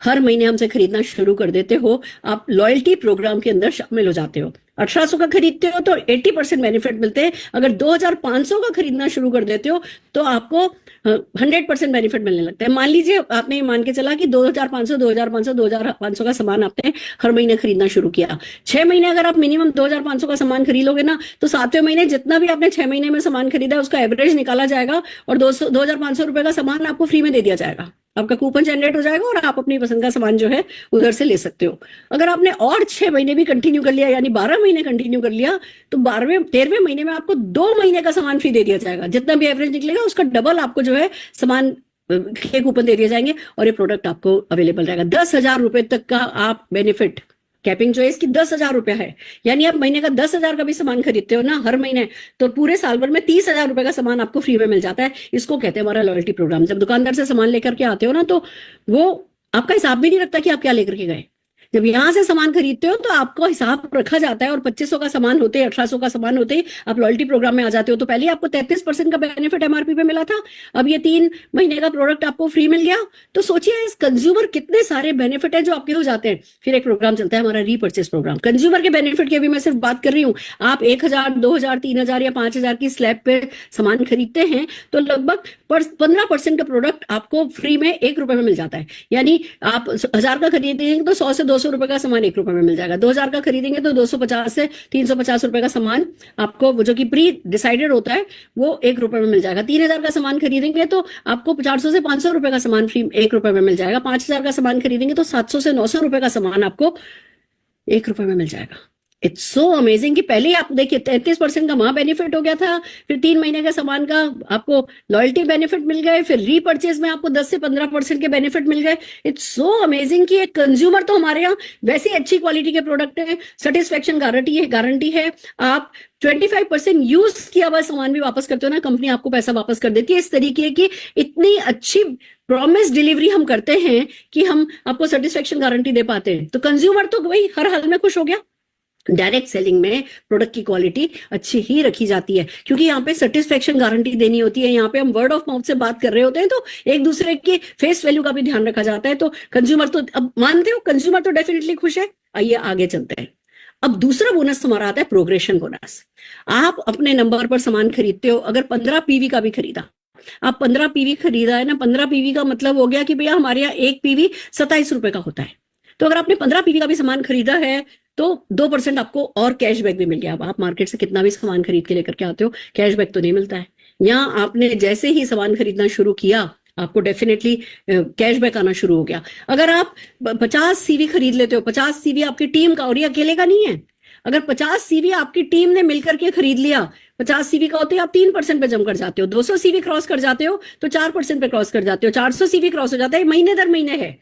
हर महीने हमसे खरीदना शुरू कर देते हो, आप लॉयल्टी प्रोग्राम के अंदर शामिल हो जाते हो। 1800 का खरीदते हो तो 80% बेनिफिट मिलते हैं। अगर 2500 का खरीदना शुरू कर देते हो तो आपको 100% बेनिफिट मिलने लगता है। मान लीजिए आपने मान के चला कि 2500 का सामान आपने हर महीने खरीदना शुरू किया। 6 महीने अगर आप मिनिमम 2500 का सामान खरीदोगे ना, तो 7वें महीने जितना भी आपने 6 महीने में सामान खरीदा है उसका एवरेज निकाला जाएगा और 2500 रुपए का सामान आपको फ्री में दे दिया जाएगा। आपका कूपन जनरेट हो जाएगा और आप अपनी पसंद का सामान जो है उधर से ले सकते हो। अगर आपने और 6 महीने भी कंटिन्यू कर लिया, यानी 12 महीने कंटिन्यू कर लिया, तो 13वें महीने में आपको 2 महीने का सामान फ्री दे दिया जाएगा। जितना भी एवरेज निकलेगा उसका डबल आपको जो है सामान के कूपन दे दिए जाएंगे और ये प्रोडक्ट आपको अवेलेबल रहेगा। 10,000 रुपए तक का आप बेनिफिट, कैपिंग जो है इसकी 10,000 रुपए है। यानी आप महीने का 10,000 का भी सामान खरीदते हो ना हर महीने, तो पूरे साल भर में 30,000 रुपए का सामान आपको फ्री में मिल जाता है। इसको कहते हैं हमारा लॉयल्टी प्रोग्राम। जब दुकानदार से सामान लेकर के आते हो ना, तो वो आपका हिसाब भी नहीं रखता कि आप क्या लेकर के गए। जब यहां से सामान खरीदते हो तो आपको हिसाब रखा जाता है और 2500 का सामान होते ही, 1800 का सामान होते ही आप लॉयल्टी प्रोग्राम में आ जाते हो। तो पहले आपको 33% का बेनिफिट एमआरपी पे मिला था, अब ये 3 महीने का प्रोडक्ट आपको फ्री मिल गया। तो सोचिए इस कंज्यूमर कितने सारे बेनिफिट है जो आपके हो जाते हैं। फिर एक प्रोग्राम चलता है हमारा रीपर्चेस प्रोग्राम। कंज्यूमर के बेनिफिट की भी मैं सिर्फ बात कर रही हूँ। आप 1000, 2000, 3000 या 5000 की स्लैब पे सामान खरीदते हैं तो लगभग 15% का प्रोडक्ट आपको फ्री में 1 रुपए में मिल जाता है। यानी आप 1000 का खरीदेंगे तो 100 से 200 रुपए का सामान 1 रुपए में मिल जाएगा। 2000 का खरीदेंगे तो 250 से 350 रुपए का सामान आपको, वो जो कि प्री डिसाइडेड होता है, वो 1 रुपए में मिल जाएगा। 3000 का सामान खरीदेंगे तो आपको 400 से 500 रुपए का सामान फ्री 1 रुपए में मिल जाएगा। 5000 का सामान खरीदेंगे तो 700 से 900 रुपए का सामान आपको 1 रुपए में मिल जाएगा। इट्स सो अमेजिंग कि पहले आप देखिए 33% का वहां बेनिफिट हो गया था, फिर 3 महीने का सामान का आपको लॉयल्टी बेनिफिट मिल गए, फिर रीपर्चेज में आपको 10 से 15% के बेनिफिट मिल गए। इट्स सो अमेजिंग कि एक कंज्यूमर तो हमारे यहाँ वैसे ही अच्छी क्वालिटी के प्रोडक्ट है, सेटिस्फेक्शन गारंटी है। आप 25% यूज किया हुआ सामान भी वापस करते हो ना, कंपनी आपको पैसा वापस कर देती है। इस तरीके की इतनी अच्छी प्रॉमिस डिलीवरी हम करते हैं कि हम आपको सेटिस्फेक्शन गारंटी दे पाते हैं। तो कंज्यूमर तो वही हर हाल में खुश हो गया। डायरेक्ट सेलिंग में प्रोडक्ट की क्वालिटी अच्छी ही रखी जाती है क्योंकि यहाँ पे सेटिस्फेक्शन गारंटी देनी होती है। यहाँ पे हम वर्ड ऑफ माउथ से बात कर रहे होते हैं तो एक दूसरे की फेस वैल्यू का भी ध्यान रखा जाता है। तो कंज्यूमर तो, अब मानते हो कंज्यूमर तो डेफिनेटली खुश है। आइए आगे चलते हैं। अब दूसरा बोनस हमारा आता है प्रोग्रेशन बोनस। आप अपने नंबर पर सामान खरीदते हो, अगर 15 पीवी का भी खरीदा, आप 15 पीवी खरीदा है ना, 15 पीवी का मतलब हो गया कि भैया हमारे यहाँ एक पीवी 27 रुपए का होता है। तो अगर आपने 15 पीवी का भी सामान खरीदा है तो 2% आपको और कैशबैक भी मिल गया। अब आप मार्केट से कितना भी सामान खरीद के लेकर के आते हो, कैशबैक तो नहीं मिलता है। यहाँ आपने जैसे ही सामान खरीदना शुरू किया आपको डेफिनेटली कैशबैक आना शुरू हो गया। अगर आप 50 सीवी खरीद लेते हो, 50 सीवी आपकी टीम का, और ये अकेले का नहीं है, अगर 50 सीवी आपकी टीम ने मिलकर के खरीद लिया, 50 सीवी का होते हैं आप 3% पे जम कर जाते हो, 200 सीवी क्रॉस कर जाते हो तो 4% पे क्रॉस कर जाते हो, 400 सीवी क्रॉस हो जाता है। महीने दर महीने है।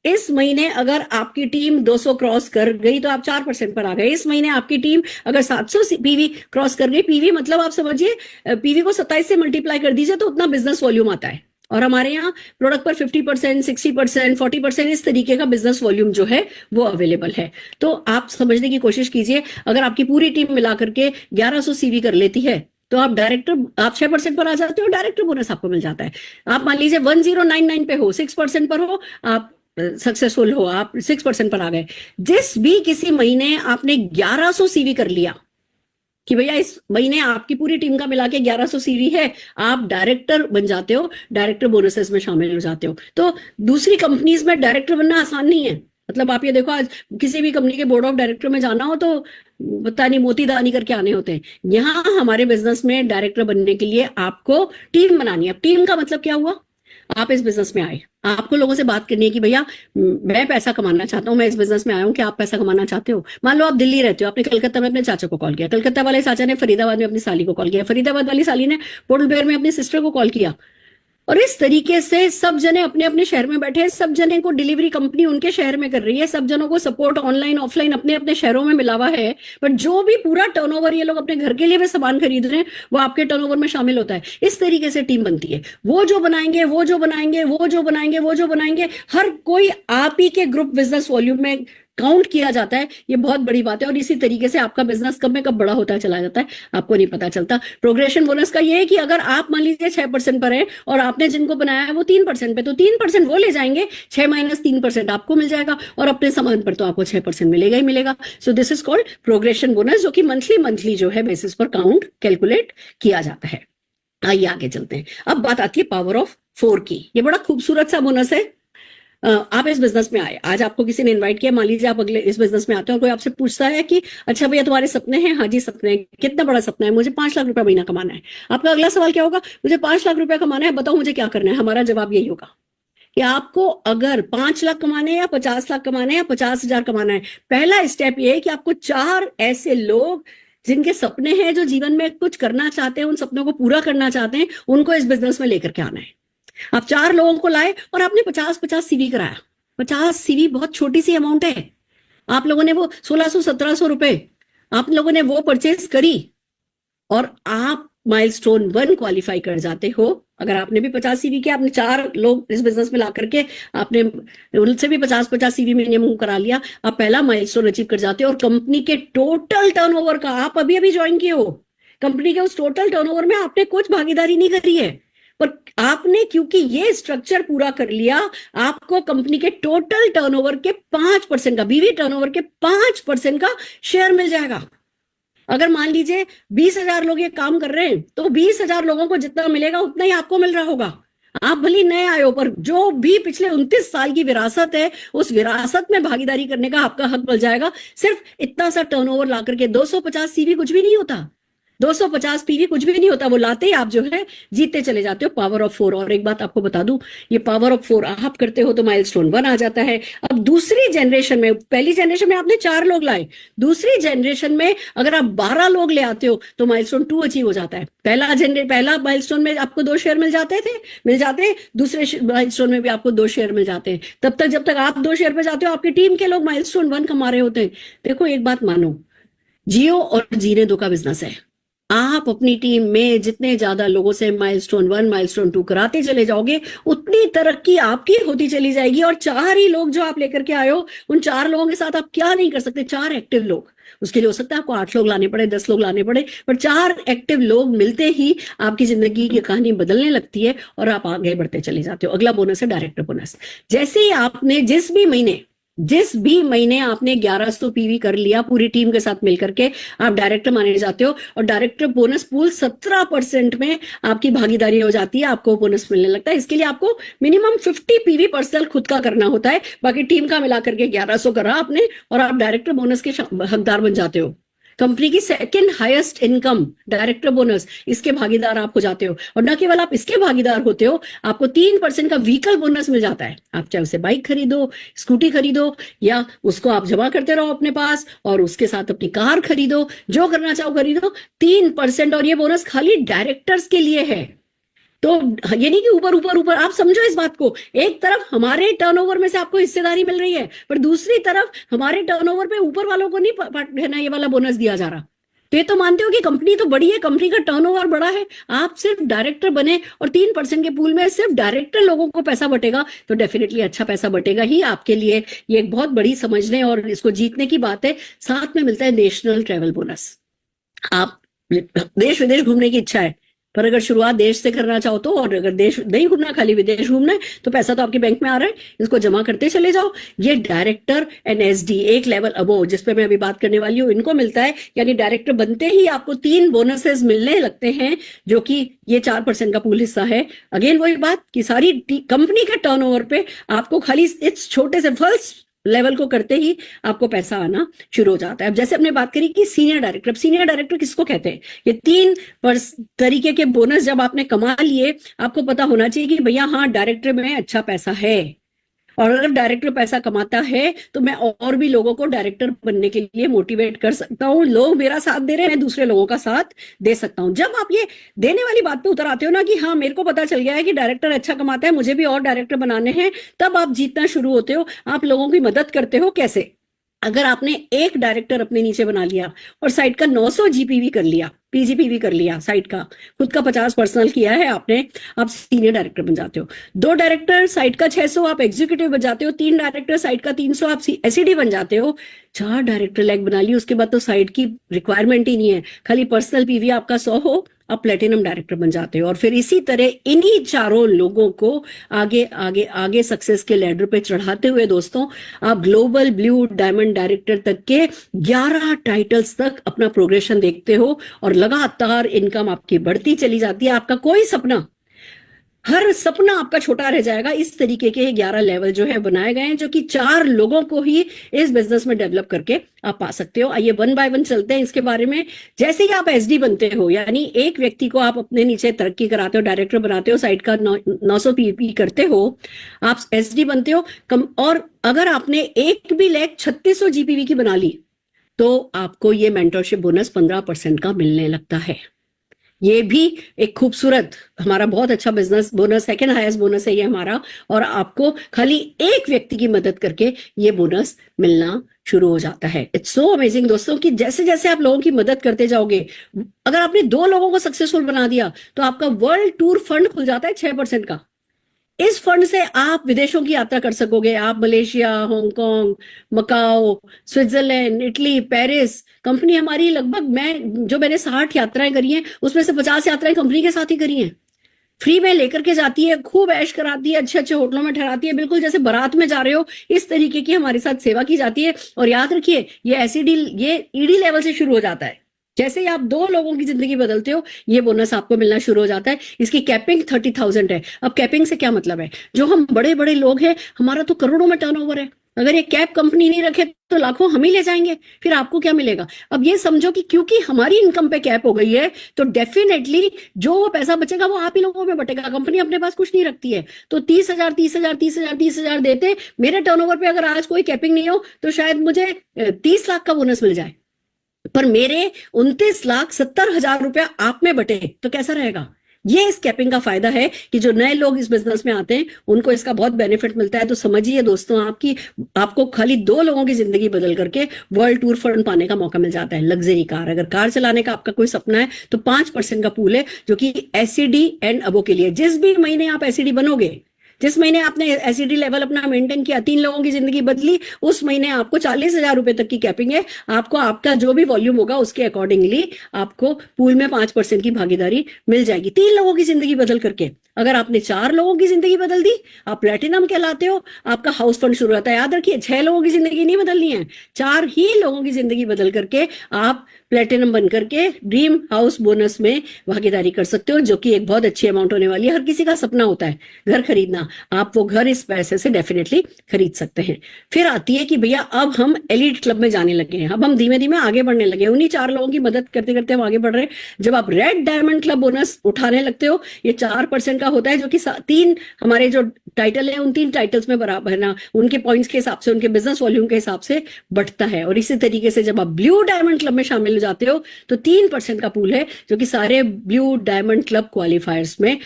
इस महीने अगर आपकी टीम 200 क्रॉस कर गई तो आप 4% पर आ गए। इस महीने आपकी टीम अगर 700 पीवी क्रॉस कर गई, पीवी मतलब आप समझिए पीवी को 27 से मल्टीप्लाई कर दीजिए तो उतना बिजनेस वॉल्यूम आता है। और हमारे यहाँ प्रोडक्ट पर 50%, 60%, 40% इस तरीके का बिजनेस वॉल्यूम जो है वो अवेलेबल है। तो आप समझने की कोशिश कीजिए, अगर आपकी पूरी टीम मिलाकर के 1100 सीवी कर लेती है तो आप 6% पर आ जाते हो, डायरेक्टर बोनस आपको मिल जाता है। आप मान लीजिए 1099 पे हो, 6% पर हो, आप सक्सेसफुल हो, आप 6% पर आ गए। जिस भी किसी महीने आपने 1100 सीवी कर लिया कि भैया इस महीने आपकी पूरी टीम का मिला के 1100 सीवी है, आप डायरेक्टर बन जाते हो, डायरेक्टर बोनसेस में शामिल हो जाते हो। तो दूसरी कंपनीज में डायरेक्टर बनना आसान नहीं है। मतलब आप ये देखो, आज किसी भी कंपनी के बोर्ड ऑफ डायरेक्टर में जाना हो तो पता नहीं मोती दानी करके आने होते हैं। यहाँ हमारे बिजनेस में डायरेक्टर बनने के लिए आपको टीम बनानी है। अब टीम का मतलब क्या हुआ, आप इस बिजनेस में आए, आपको लोगों से बात करनी है कि भैया मैं पैसा कमाना चाहता हूँ, मैं इस बिजनेस में आया हूँ, क्या आप पैसा कमाना चाहते हो। मान लो आप दिल्ली रहते हो, आपने कलकत्ता में अपने चाचा को कॉल किया, कलकत्ता वाले चाचा ने फरीदाबाद में अपनी साली को कॉल किया, फरीदाबाद वाली साली ने पोर्टल ब्लेयर में अपनी सिस्टर को कॉल किया, और इस तरीके से सब जने अपने अपने शहर में बैठे हैं, सब जने को डिलीवरी कंपनी उनके शहर में कर रही है, सब जनों को सपोर्ट ऑनलाइन ऑफलाइन अपने अपने शहरों में मिला हुआ है, बट जो भी पूरा टर्नओवर ये लोग अपने घर के लिए भी सामान खरीद रहे हैं वो आपके टर्नओवर में शामिल होता है। इस तरीके से टीम बनती है। वो जो बनाएंगे, वो जो बनाएंगे, वो जो बनाएंगे, वो जो बनाएंगे, हर कोई आप ही के ग्रुप बिजनेस वॉल्यूम में काउंट किया जाता है। ये बहुत बड़ी बात है, और इसी तरीके से आपका बिजनेस कब में कब बड़ा होता चला जाता है आपको नहीं पता चलता। प्रोग्रेशन बोनस का ये है कि अगर आप मान लीजिए 6% पर है और आपने जिनको बनाया है वो 3% पे, तो 3% वो ले जाएंगे, 6 - 3% आपको मिल जाएगा, और अपने सामान पर तो आपको 6% मिलेगा ही मिलेगा। So this is called progression bonus, जो कि मंथली जो है बेसिस पर काउंट कैलकुलेट किया जाता है। आइए आगे चलते हैं। अब बात आती है पावर ऑफ 4 की। ये बड़ा खूबसूरत सा बोनस है। आप इस बिजनेस में आए, आज आपको किसी ने इनवाइट किया, मान लीजिए आप अगले इस बिजनेस में आते हो और कोई आपसे पूछता है कि अच्छा भैया तुम्हारे सपने हैं। हाँ जी सपने हैं। कितना बड़ा सपना है? मुझे 5 लाख रुपया महीना कमाना है। आपका अगला सवाल क्या होगा? मुझे 5 लाख रुपया कमाना है, बताओ मुझे क्या करना है। हमारा जवाब यही होगा कि आपको अगर 5 लाख कमाने हैं या 50 लाख कमाने हैं या 50,000 कमाना है, पहला स्टेप ये है कि आपको 4 ऐसे लोग जिनके सपने हैं, जो जीवन में कुछ करना चाहते हैं, उन सपनों को पूरा करना चाहते हैं, उनको इस बिजनेस में लेकर के आना है। आप 4 लोगों को लाए और आपने 50-50 सीवी कराया। 50 सीवी बहुत छोटी सी अमाउंट है। आप लोगों ने वो 1600-1700 रुपए आप लोगों ने वो परचेज करी, और आप माइलस्टोन 1 क्वालिफाई कर जाते हो। अगर आपने भी 50 सीवी किया, आपने 4 लोग इस बिजनेस में ला करके आपने उनसे भी 50-50 सीवी मिनिमम करा लिया, आप पहला माइलस्टोन अचीव कर जाते हो। और कंपनी के टोटल टर्नओवर का, आप अभी अभी ज्वाइन किए हो, कंपनी के उस टोटल टर्नओवर में आपने कुछ भागीदारी नहीं करी है, पर आपने क्योंकि ये स्ट्रक्चर पूरा कर लिया, आपको कंपनी के टोटल टर्नओवर के 5% का, बीवी टर्नओवर के 5% का शेयर मिल जाएगा। अगर मान लीजिए 20,000 लोग ये काम कर रहे हैं, तो 20,000 लोगों को जितना मिलेगा उतना ही आपको मिल रहा होगा। आप भले नए आए हो, पर जो भी पिछले 29 साल की विरासत है, उस विरासत में भागीदारी करने का आपका हक मिल जाएगा। सिर्फ इतना सा टर्नओवर ला करके 250 सीवी कुछ भी नहीं होता, 250 पीवी कुछ भी नहीं होता, वो लाते ही आप जो है जीतते चले जाते हो। Power of 4। और एक बात आपको बता दूं, ये पावर ऑफ 4 आप करते हो तो माइलस्टोन 1 आ जाता है। अब दूसरी जनरेशन में, पहली जनरेशन में आपने 4 लोग लाए, दूसरी जनरेशन में अगर आप 12 लोग ले आते हो तो माइलस्टोन 2 अचीव हो जाता है। पहला माइलस्टोन में आपको 2 शेयर मिल जाते हैं, दूसरे माइलस्टोन में भी आपको 2 शेयर मिल जाते हैं। तब तक जब तक आप 2 शेयर पे जाते हो, आपकी टीम के लोग माइलस्टोन 1 कमा रहे होते हैं। देखो एक बात मानो, जियो और जीने दो का बिजनेस है। आप अपनी टीम में जितने ज्यादा लोगों से माइलस्टोन 1 माइलस्टोन 2 कराते चले जाओगे, उतनी तरक्की आपकी होती चली जाएगी। और 4 ही लोग जो आप लेकर के आए हो, उन 4 लोगों के साथ आप क्या नहीं कर सकते। 4 एक्टिव लोग, उसके लिए हो सकता है आपको 8 लोग लाने पड़े, 10 लोग लाने पड़े, पर 4 एक्टिव लोग मिलते ही आपकी जिंदगी की कहानी बदलने लगती है और आप आगे बढ़ते चले जाते हो। अगला बोनस है डायरेक्टर बोनस। जैसे ही आपने जिस भी महीने आपने 1100 पीवी कर लिया पूरी टीम के साथ मिलकर के, आप डायरेक्टर माने जाते हो। और डायरेक्टर बोनस पूल 17% में आपकी भागीदारी हो जाती है, आपको बोनस मिलने लगता है। इसके लिए आपको मिनिमम 50 पीवी पर्सनल खुद का करना होता है, बाकी टीम का मिलाकर के 1100 करा आपने और आप डायरेक्टर बोनस के हकदार बन जाते हो। कंपनी की second highest income director bonus, इसके भागीदार आप हो जाते हो। और न केवल आप इसके भागीदार होते हो, आपको 3% का व्हीकल बोनस मिल जाता है। आप चाहे उसे बाइक खरीदो, स्कूटी खरीदो, या उसको आप जमा करते रहो अपने पास और उसके साथ अपनी कार खरीदो, जो करना चाहो खरीदो, 3%। और ये बोनस खाली डायरेक्टर्स के लिए है। तो ये नहीं कि ऊपर आप समझो इस बात को, एक तरफ हमारे टर्नओवर में से आपको हिस्सेदारी मिल रही है, पर दूसरी तरफ हमारे टर्नओवर पे ऊपर वालों को नहीं है ना ये वाला बोनस दिया जा रहा। तो ये तो मानते हो कि कंपनी तो बड़ी है, कंपनी का टर्नओवर बड़ा है, आप सिर्फ डायरेक्टर बने और 3% के पूल में सिर्फ डायरेक्टर लोगों को पैसा बटेगा, तो डेफिनेटली अच्छा पैसा बटेगा ही आपके लिए। ये एक बहुत बड़ी समझने और इसको जीतने की बात है। साथ में मिलता है नेशनल ट्रेवल बोनस। आप देश विदेश घूमने की इच्छा है, पर अगर शुरुआत देश से करना चाहो तो, और अगर देश नहीं घूमना खाली विदेश घूमना है, तो पैसा तो आपके बैंक में आ रहा है, इसको जमा करते चले जाओ। ये डायरेक्टर NSD एक लेवल अबो, जिसपे मैं अभी बात करने वाली हूँ, इनको मिलता है। यानी डायरेक्टर बनते ही आपको 3 बोनसेस मिलने लगते हैं, जो कि ये 4% का पूल हिस्सा है। अगेन वही बात कि सारी कंपनी के टर्नओवर पे आपको खाली इस छोटे से फर्स्ट लेवल को करते ही आपको पैसा आना शुरू हो जाता है। अब जैसे हमने बात करी कि सीनियर डायरेक्टर, अब सीनियर डायरेक्टर किसको कहते हैं? ये 3 तरीके के बोनस जब आपने कमा लिए, आपको पता होना चाहिए कि भैया हाँ डायरेक्टर में अच्छा पैसा है, और अगर डायरेक्टर पैसा कमाता है तो मैं और भी लोगों को डायरेक्टर बनने के लिए मोटिवेट कर सकता हूँ, लोग मेरा साथ दे रहे हैं, मैं दूसरे लोगों का साथ दे सकता हूँ। जब आप ये देने वाली बात पे उतर आते हो ना कि हाँ मेरे को पता चल गया है कि डायरेक्टर अच्छा कमाता है, मुझे भी और डायरेक्टर बनाने हैं, तब आप जीतना शुरू होते हो। आप लोगों की मदद करते हो कैसे? अगर आपने एक डायरेक्टर अपने नीचे बना लिया और साइट का 900 जीपीवी कर लिया, पीजीपीवी कर लिया, साइट का खुद का 50 पर्सनल किया है आपने, आप सीनियर डायरेक्टर बन जाते हो। 2 डायरेक्टर साइट का 600 आप एग्जीक्यूटिव बन जाते हो। 3 डायरेक्टर साइट का 300 आप एसईडी बन जाते हो। 4 डायरेक्टर लैग बना ली, उसके बाद तो साइट की रिक्वायरमेंट ही नहीं है, खाली पर्सनल पीवी आपका 100 हो, आप प्लेटिनम डायरेक्टर बन जाते हो। और फिर इसी तरह इन्हीं चारों लोगों को आगे आगे आगे सक्सेस के लैडर पे चढ़ाते हुए दोस्तों, आप ग्लोबल ब्लू डायमंड डायरेक्टर तक के 11 टाइटल्स तक अपना प्रोग्रेशन देखते हो और लगातार इनकम आपकी बढ़ती चली जाती है। आपका कोई सपना, हर सपना आपका छोटा रह जाएगा। इस तरीके के 11 लेवल जो है बनाए गए हैं, जो कि 4 लोगों को ही इस बिजनेस में डेवलप करके आप पा सकते हो। आइए 1 बाय 1 चलते हैं इसके बारे में। जैसे ही आप एसडी बनते हो, यानी एक व्यक्ति को आप अपने नीचे तरक्की कराते हो, डायरेक्टर बनाते हो, साइट का 900 पीपी करते हो, आप एसडी बनते हो और अगर आपने एक भी लैख 3600 जीपीवी की बना ली तो आपको ये मेंटरशिप बोनस 15% का मिलने लगता है। ये भी एक खूबसूरत, हमारा बहुत अच्छा business bonus, second highest bonus है ये हमारा, और आपको खाली एक व्यक्ति की मदद करके ये बोनस मिलना शुरू हो जाता है। इट्स सो अमेजिंग दोस्तों कि जैसे जैसे आप लोगों की मदद करते जाओगे, अगर आपने 2 लोगों को सक्सेसफुल बना दिया तो आपका वर्ल्ड टूर फंड खुल जाता है 6% का। इस फंड से आप विदेशों की यात्रा कर सकोगे। आप Malaysia, Hong Kong, Macao, Switzerland, Italy, Paris, company हमारी लगभग, मैंने 60 यात्राएं करी हैं, उसमें से 50 यात्राएं कंपनी के साथ ही करी हैं। फ्री में लेकर के जाती है, खूब ऐश कराती है, अच्छे अच्छे होटलों में ठहराती है, बिल्कुल जैसे बारात में जा रहे हो, इस तरीके की हमारे साथ सेवा की जाती है। और याद रखिए ये एसईडी, ये ईडी लेवल से शुरू हो जाता है। जैसे ही आप 2 लोगों की जिंदगी बदलते हो, ये बोनस आपको मिलना शुरू हो जाता है। इसकी कैपिंग 30,000 है। अब कैपिंग से क्या मतलब है? जो हम बड़े बड़े लोग हैं, हमारा तो करोड़ों में टर्नओवर है, अगर ये कैप कंपनी नहीं रखे तो लाखों हम ही ले जाएंगे, फिर आपको क्या मिलेगा? अब ये समझो कि क्योंकि हमारी इनकम पे कैप हो गई है, तो डेफिनेटली जो पैसा बचेगा वो आप ही लोगों में बटेगा। कंपनी अपने पास कुछ नहीं रखती है। तो 30,000 30,000 30,000 30,000 देते, मेरे टर्नओवर पे अगर आज कोई कैपिंग नहीं हो तो शायद मुझे 30 लाख का बोनस मिल जाए, पर मेरे 29,70,000 रुपया आप में बटे तो कैसा रहेगा? ये इस कैपिंग का फायदा है कि जो नए लोग इस बिजनेस में आते हैं उनको इसका बहुत बेनिफिट मिलता है। तो समझिए दोस्तों, आपको खाली 2 लोगों की जिंदगी बदल करके वर्ल्ड टूर फंड पाने का मौका मिल जाता है। लग्जरी कार, अगर कार चलाने का आपका कोई सपना है तो 5% का पूल है जो कि एसईडी एंड अबो के लिए। जिस भी महीने आप एसईडी बनोगे, जिस महीने आपने एसईडी लेवल अपना मेंटेन किया, 3 लोगों की जिंदगी बदली, उस महीने आपको 40,000 रुपए तक की कैपिंग है। आपको आपका जो भी वॉल्यूम होगा उसके अकॉर्डिंगली आपको पूल में 5% की भागीदारी मिल जाएगी 3 लोगों की जिंदगी बदल करके। अगर आपने 4 लोगों की जिंदगी बदल दी, आप प्लेटिनम कहलाते हो, आपका हाउस फंड शुरू होता है। याद रखिए 6 लोगों की जिंदगी नहीं बदलनी है, 4 ही लोगों की जिंदगी बदल करके आप प्लेटिनम बन करके ड्रीम हाउस बोनस में भागीदारी कर सकते हो, जो कि एक बहुत अच्छी अमाउंट होने वाली है। हर किसी का सपना होता है घर खरीदना, आप वो घर इस पैसे से डेफिनेटली खरीद सकते हैं। फिर आती है कि भैया अब हम एलिट क्लब में जाने लगे हैं, अब हम धीमे धीमे आगे बढ़ने लगे हैं, उन्हीं 4 लोगों की मदद करते करते हम आगे बढ़ रहे हैं। जब आप रेड डायमंड क्लब बोनस उठाने लगते हो, ये 4% का होता है, जो कि 3 हमारे जो टाइटल है उन 3 टाइटल्स में बराबर है ना, उनके पॉइंट्स के हिसाब से, उनके बिजनेस वॉल्यूम के हिसाब से बढ़ता है। और इसी तरीके से जब आप ब्लू डायमंड क्लब में शामिल हो जाते हो तो 3% का पूल है जो कि सारे ब्लू डायमंड क्लब क्वालिफायर्स में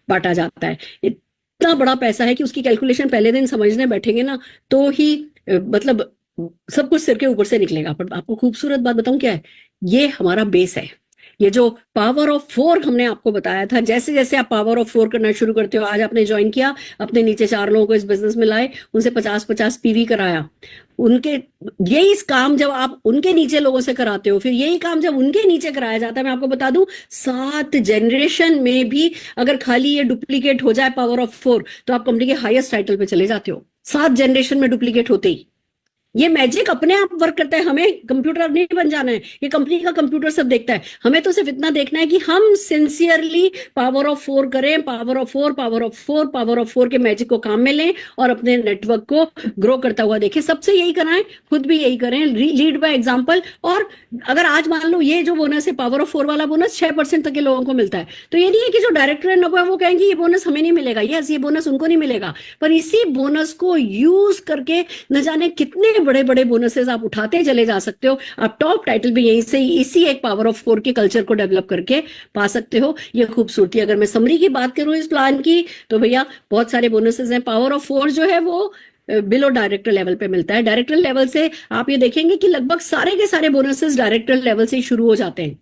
बांटा जाता है। इतना बड़ा पैसा है कि उसकी कैलकुलेशन पहले दिन समझने बैठेंगे ना तो ही मतलब सब कुछ सिर के ऊपर से निकलेगा। पर आपको खूबसूरत बात बताऊं क्या है, ये हमारा बेस है। ये जो पावर ऑफ 4 हमने आपको बताया था, जैसे जैसे आप पावर ऑफ 4 करना शुरू करते हो, आज आपने ज्वाइन किया, अपने नीचे 4 लोगों को इस बिजनेस में लाए, उनसे 50-50 पीवी कराया, उनके यही काम जब आप उनके नीचे लोगों से कराते हो, फिर यही काम जब उनके नीचे कराया जाता है, मैं आपको बता दूं 7 जनरेशन में भी अगर खाली ये डुप्लीकेट हो जाए पावर ऑफ 4 तो आप कंपनी के हाईएस्ट टाइटल पे चले जाते हो। 7 जनरेशन में डुप्लीकेट होते ही ये मैजिक अपने आप वर्क करता है, हमें कंप्यूटर नहीं बन जाना है, ये कंपनी का कंप्यूटर सब देखता है। हमें तो सिर्फ इतना देखना है कि हम सिंसियरली पावर ऑफ 4 करें, power of 4, power of 4, power of 4 के मैजिक को काम में लें और अपने नेटवर्क को ग्रो करता हुआ देखें। सबसे यही कराएं, खुद भी यही करें, लीड बाय एग्जांपल। और अगर आज मान लो ये जो बोनस है पावर ऑफ 4 वाला बोनस 6% तक के लोगों को मिलता है, तो ये नहीं है कि जो डायरेक्टर है नबो है वो कहेंगे ये बोनस हमें नहीं मिलेगा, यस ये बोनस उनको नहीं मिलेगा, पर इसी बोनस को यूज करके न जाने कितने बड़े बड़े बोनसेस आप उठाते चले जा सकते हो। आप टॉप टाइटल भी यहीं से इसी एक पावर ऑफ 4 के कल्चर को डेवलप करके पा सकते हो। ये खूबसूरती, अगर मैं समरी की बात करूं इस प्लान की, तो भैया बहुत सारे बोनसेस हैं। पावर ऑफ 4 जो है वो बिलो डायरेक्टर लेवल पे मिलता है। डायरेक्टर लेवल से आप ये देखेंगे कि लगभग सारे के सारे बोनसेस डायरेक्टर लेवल से ही शुरू हो जाते हैं।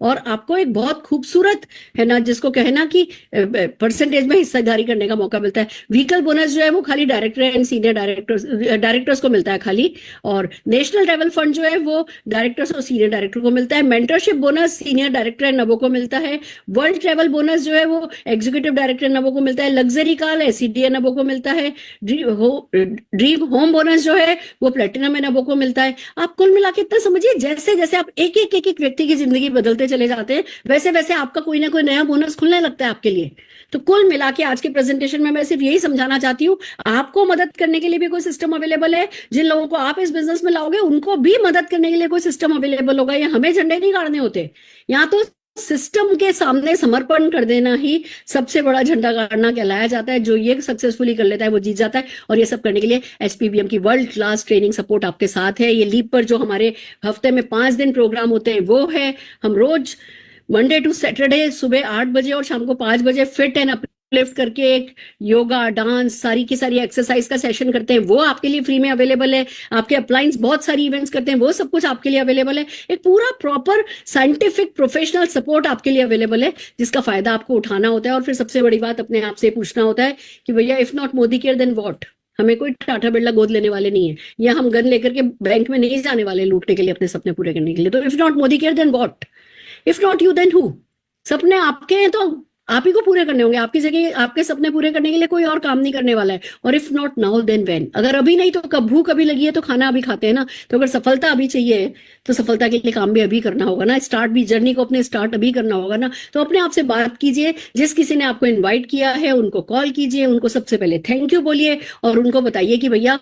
और आपको एक बहुत खूबसूरत है ना, जिसको कहना कि परसेंटेज में हिस्सेदारी करने का मौका मिलता है। व्हीकल बोनस जो है वो खाली डायरेक्टर एंड सीनियर डायरेक्टर्स को मिलता है खाली, और नेशनल ट्रैवल फंड जो है वो डायरेक्टर्स और सीनियर डायरेक्टर को मिलता है। Mentorship bonus senior director and नबो को मिलता है। वर्ल्ड ट्रैवल बोनस जो है वो एग्जीक्यूटिव डायरेक्टर नबो को मिलता है। लग्जरी कार एसीडीए नबो को मिलता है। ड्रीम होम बोनस जो है वो प्लेटिनम में नबो को मिलता है। आप कुल मिला के इतना समझिए, जैसे जैसे आप एक एक व्यक्ति की जिंदगी बदलते चले जाते हैं, वैसे वैसे आपका कोई ना कोई नया बोनस खुलने लगता है आपके लिए। तो कुल मिला के आज के प्रेजेंटेशन में मैं सिर्फ यही समझाना चाहती हूँ, आपको मदद करने के लिए भी कोई सिस्टम अवेलेबल है। जिन लोगों को आप इस बिजनेस में लाओगे उनको भी मदद करने के लिए कोई सिस्टम अवेलेबल होगा। या हमें झंडे नहीं गाड़ने होते, यहाँ तो सिस्टम के सामने समर्पण कर देना ही सबसे बड़ा झंडा गाड़ना कहलाया जाता है। जो ये सक्सेसफुली कर लेता है वो जीत जाता है। और ये सब करने के लिए एसपीबीएम की वर्ल्ड क्लास ट्रेनिंग सपोर्ट आपके साथ है। ये लीप पर जो हमारे हफ्ते में 5 दिन प्रोग्राम होते हैं वो है। हम रोज मंडे टू सैटरडे सुबह 8 बजे और शाम को 5 बजे फिट एंड अपलिफ्ट करके एक योगा, डांस, सारी की सारी एक्सरसाइज का सेशन करते हैं, वो आपके लिए फ्री में अवेलेबल है। आपके अपलाइंस बहुत सारी इवेंट्स करते हैं, वो सब कुछ आपके लिए अवेलेबल है। एक पूरा प्रॉपर साइंटिफिक प्रोफेशनल सपोर्ट आपके लिए अवेलेबल है, जिसका फायदा आपको उठाना होता है। और फिर सबसे बड़ी बात अपने आप से पूछना होता है कि भैया if not Modi care then what. हमें कोई टाटा बिरला गोद लेने वाले नहीं है, या हम गन लेकर के बैंक में नहीं जाने वाले लूटने के लिए अपने सपने पूरे करने के लिए। तो if not Modi care then what, if not you then who. सपने आपके हैं तो आप ही को पूरे करने होंगे। आपकी जगह आपके सपने पूरे करने के लिए कोई और काम नहीं करने वाला है। और if not now then when, अगर अभी नहीं तो कब। भूख अभी लगी है तो खाना अभी खाते हैं ना। तो अगर सफलता अभी चाहिए तो सफलता के लिए काम भी अभी करना होगा ना। स्टार्ट भी, जर्नी को अपने स्टार्ट अभी करना होगा ना। तो अपने आप से बात कीजिए, जिस किसी ने आपको इन्वाइट किया है उनको कॉल कीजिए, उनको सबसे पहले थैंक यू बोलिए और उनको बताइए कि भैया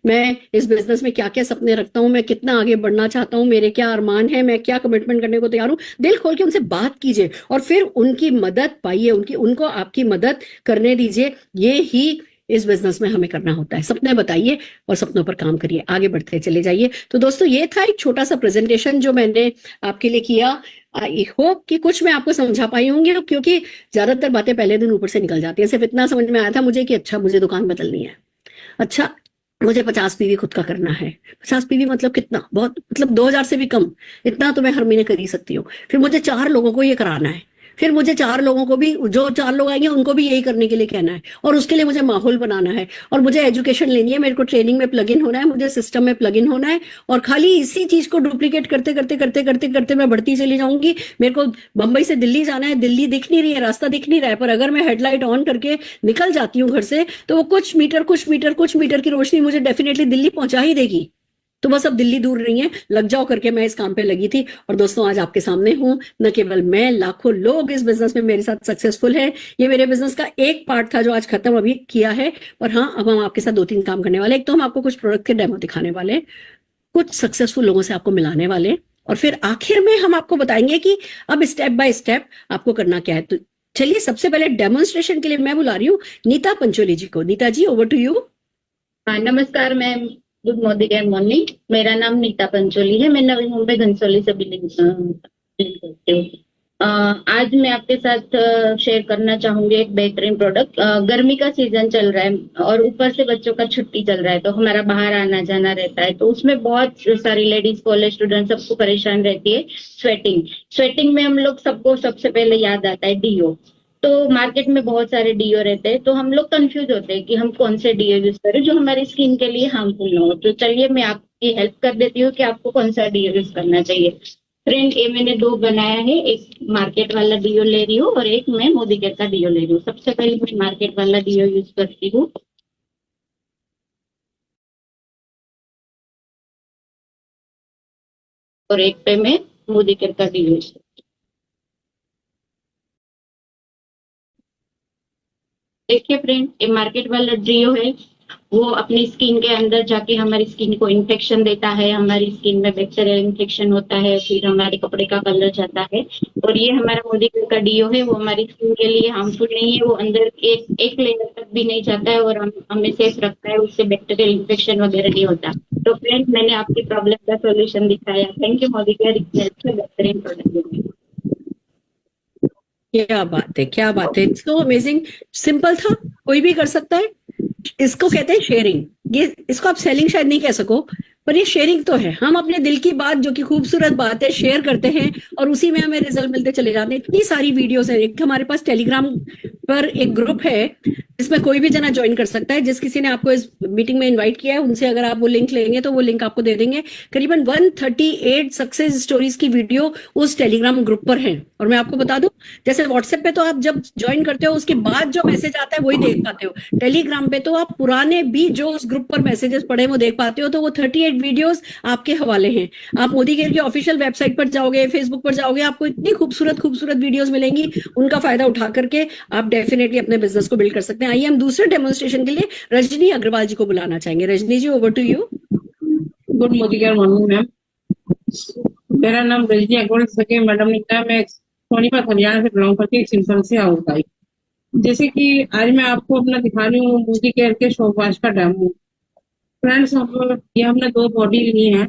मैं इस बिजनेस में क्या क्या सपने रखता हूँ, मैं कितना आगे बढ़ना चाहता हूँ, मेरे क्या अरमान है, मैं क्या कमिटमेंट करने को तैयार हूँ। दिल खोल के उनसे बात कीजिए और फिर उनकी मदद पाइए, उनको आपकी मदद करने दीजिए। ये ही इस बिजनेस में हमें करना होता है। सपने बताइए और सपनों पर काम करिए, आगे बढ़ते चले जाइए। तो दोस्तों ये था एक छोटा सा प्रेजेंटेशन जो मैंने आपके लिए किया। आई होप कि कुछ मैं आपको समझा पाई होंगी, क्योंकि ज्यादातर बातें पहले दिन ऊपर से निकल जाती है। सिर्फ इतना समझ में आया था मुझे कि अच्छा मुझे दुकान बदलनी है, अच्छा मुझे 50 पीवी खुद का करना है। 50 पीवी मतलब कितना, बहुत, मतलब 2000 से भी कम। इतना तो मैं हर महीने कर ही सकती हूँ। फिर मुझे 4 लोगों को ये कराना है, फिर मुझे 4 लोगों को भी, जो 4 लोग आएंगे उनको भी यही करने के लिए कहना है। और उसके लिए मुझे माहौल बनाना है, और मुझे एजुकेशन लेनी है, मेरे को ट्रेनिंग में प्लग इन होना है, मुझे सिस्टम में प्लग इन होना है। और खाली इसी चीज को डुप्लीकेट करते करते करते करते करते मैं बढ़ती चली जाऊंगी। मेरे को बंबई से दिल्ली जाना है, दिल्ली दिख नहीं रही है, रास्ता दिख नहीं रहा है, पर अगर मैं हेडलाइट ऑन करके निकल जाती हूँ घर से तो वो कुछ मीटर की रोशनी मुझे डेफिनेटली दिल्ली पहुंचा ही देगी। तो बस अब दिल्ली दूर नहीं है, लग जाओ करके मैं इस काम पे लगी थी। और दोस्तों आज आपके सामने हूं, न केवल मैं, लाखों लोग इस बिजनेस में मेरे साथ सक्सेसफुल है। ये मेरे बिजनेस का एक पार्ट था जो आज खत्म अभी किया है। और हाँ, अब हम आपके साथ 2-3 काम करने वाले। एक तो हम आपको कुछ प्रोडक्ट के डेमो दिखाने वाले, कुछ सक्सेसफुल लोगों से आपको मिलाने वाले, और फिर आखिर में हम आपको बताएंगे कि अब स्टेप बाय स्टेप आपको करना क्या है। तो चलिए सबसे पहले डेमोन्स्ट्रेशन के लिए मैं बुला रही हूँ नीता पंचोली जी को। नीता जी, ओवर टू यू। नमस्कार मैम, गुड मॉर्निंग। मेरा नाम नीता पंचोली है, मैं नवी मुंबई घनसोली से बिलिंग करती हूँ। आज मैं आपके साथ शेयर करना चाहूंगी एक बेहतरीन प्रोडक्ट। गर्मी का सीजन चल रहा है और ऊपर से बच्चों का छुट्टी चल रहा है, तो हमारा बाहर आना जाना रहता है, तो उसमें बहुत सारी लेडीज, कॉलेज स्टूडेंट सबको परेशान रहती है स्वेटिंग में हम लोग सबको सबसे पहले याद आता है डीओ। तो मार्केट में बहुत सारे डीओ रहते हैं, तो हम लोग कंफ्यूज होते हैं कि हम कौन से डीओ यूज करें जो हमारी स्किन के लिए हार्मफुल ना हो। तो चलिए मैं आपकी हेल्प कर देती हूँ कि आपको कौन सा डीओ यूज करना चाहिए। फ्रेंड, ये मैंने 2 बनाया है, एक मार्केट वाला डीओ ले रही हूँ और एक मैं मोदी केयर का डीओ ले रही हूँ। सबसे पहले मैं मार्केट वाला डीओ यूज करती हूँ। और एक पे मैं मोदी केयर का डी यूज। देखिए फ्रेंड, ये मार्केट वाला ट्रियो है, वो अपनी स्किन के अंदर जाके हमारी स्किन को इन्फेक्शन देता है, हमारी स्किन में बैक्टीरियल इन्फेक्शन होता है, फिर हमारे कपड़े का कलर जाता है। और ये हमारा मोदी केयर का डीओ है, वो हमारी स्किन के लिए हार्मफुल नहीं है, वो अंदर एक लेयर तक भी नहीं जाता है और हमें सेफ रखता है, उससे बैक्टीरियल इन्फेक्शन वगैरह नहीं होता। तो फ्रेंड, मैंने आपकी प्रॉब्लम का सोल्यूशन दिखाया। थैंक यू मोदी केयर, इतने अच्छे बेहतरीन प्रोडक्ट। क्या बात है, क्या बात है, सो अमेजिंग। सिंपल था, कोई भी कर सकता है। इसको कहते हैं शेयरिंग। ये इसको आप सेलिंग शायद नहीं कह सको, पर ये शेयरिंग तो है। हम अपने दिल की बात, जो कि खूबसूरत बात है, शेयर करते हैं और उसी में हमें रिजल्ट मिलते चले जाते हैं। इतनी सारी वीडियोस है। एक हमारे पास टेलीग्राम पर एक ग्रुप है जिसमें कोई भी जना ज्वाइन कर सकता है। जिस किसी ने आपको इस मीटिंग में इनवाइट किया है, उनसे अगर आप वो लिंक लेंगे तो वो लिंक आपको दे देंगे। करीबन 138 सक्सेस स्टोरीज की वीडियो उस टेलीग्राम ग्रुप पर है। और मैं आपको बता दूं, जैसे व्हाट्सएप पे तो आप जब ज्वाइन करते हो उसके बाद जो मैसेज आता है वही देख पाते हो, टेलीग्राम पे तो आप पुराने भी जो उस ग्रुप पर मैसेजेस पड़े वो देख पाते हो। तो वो 38 वीडियोस आपके हवाले हैं। आप मोदी केयर की ऑफिशियल वेबसाइट पर जाओगे, फेसबुक पर जाओगे, आपको इतनी खूबसूरत खूबसूरत वीडियोस मिलेंगी। उनका फायदा उठा करके आप डेफिनेटली अपने बिजनेस को बिल्ड कर सकते हैं। आइए हम दूसरे डेमोन्स्ट्रेशन के लिए रजनी अग्रवाल जी को बुलाना चाहेंगे। Rajni ji, over to you. Good मोदी केयर मॉर्निंग मैम। मेरा नाम रजनी अग्रवाल सके मैडम ने कहा। मैं सोनीपत हरियाणा से बिलोंग करती हूँ, सिंपल से हाउस वाइफ। जैसे कि आज मैं आपको अपना दिखा रही हूँ मोदी केयर के शॉप वॉश का डेमो। फ्रेंड्स, ये हमने 2 बॉडी ली है,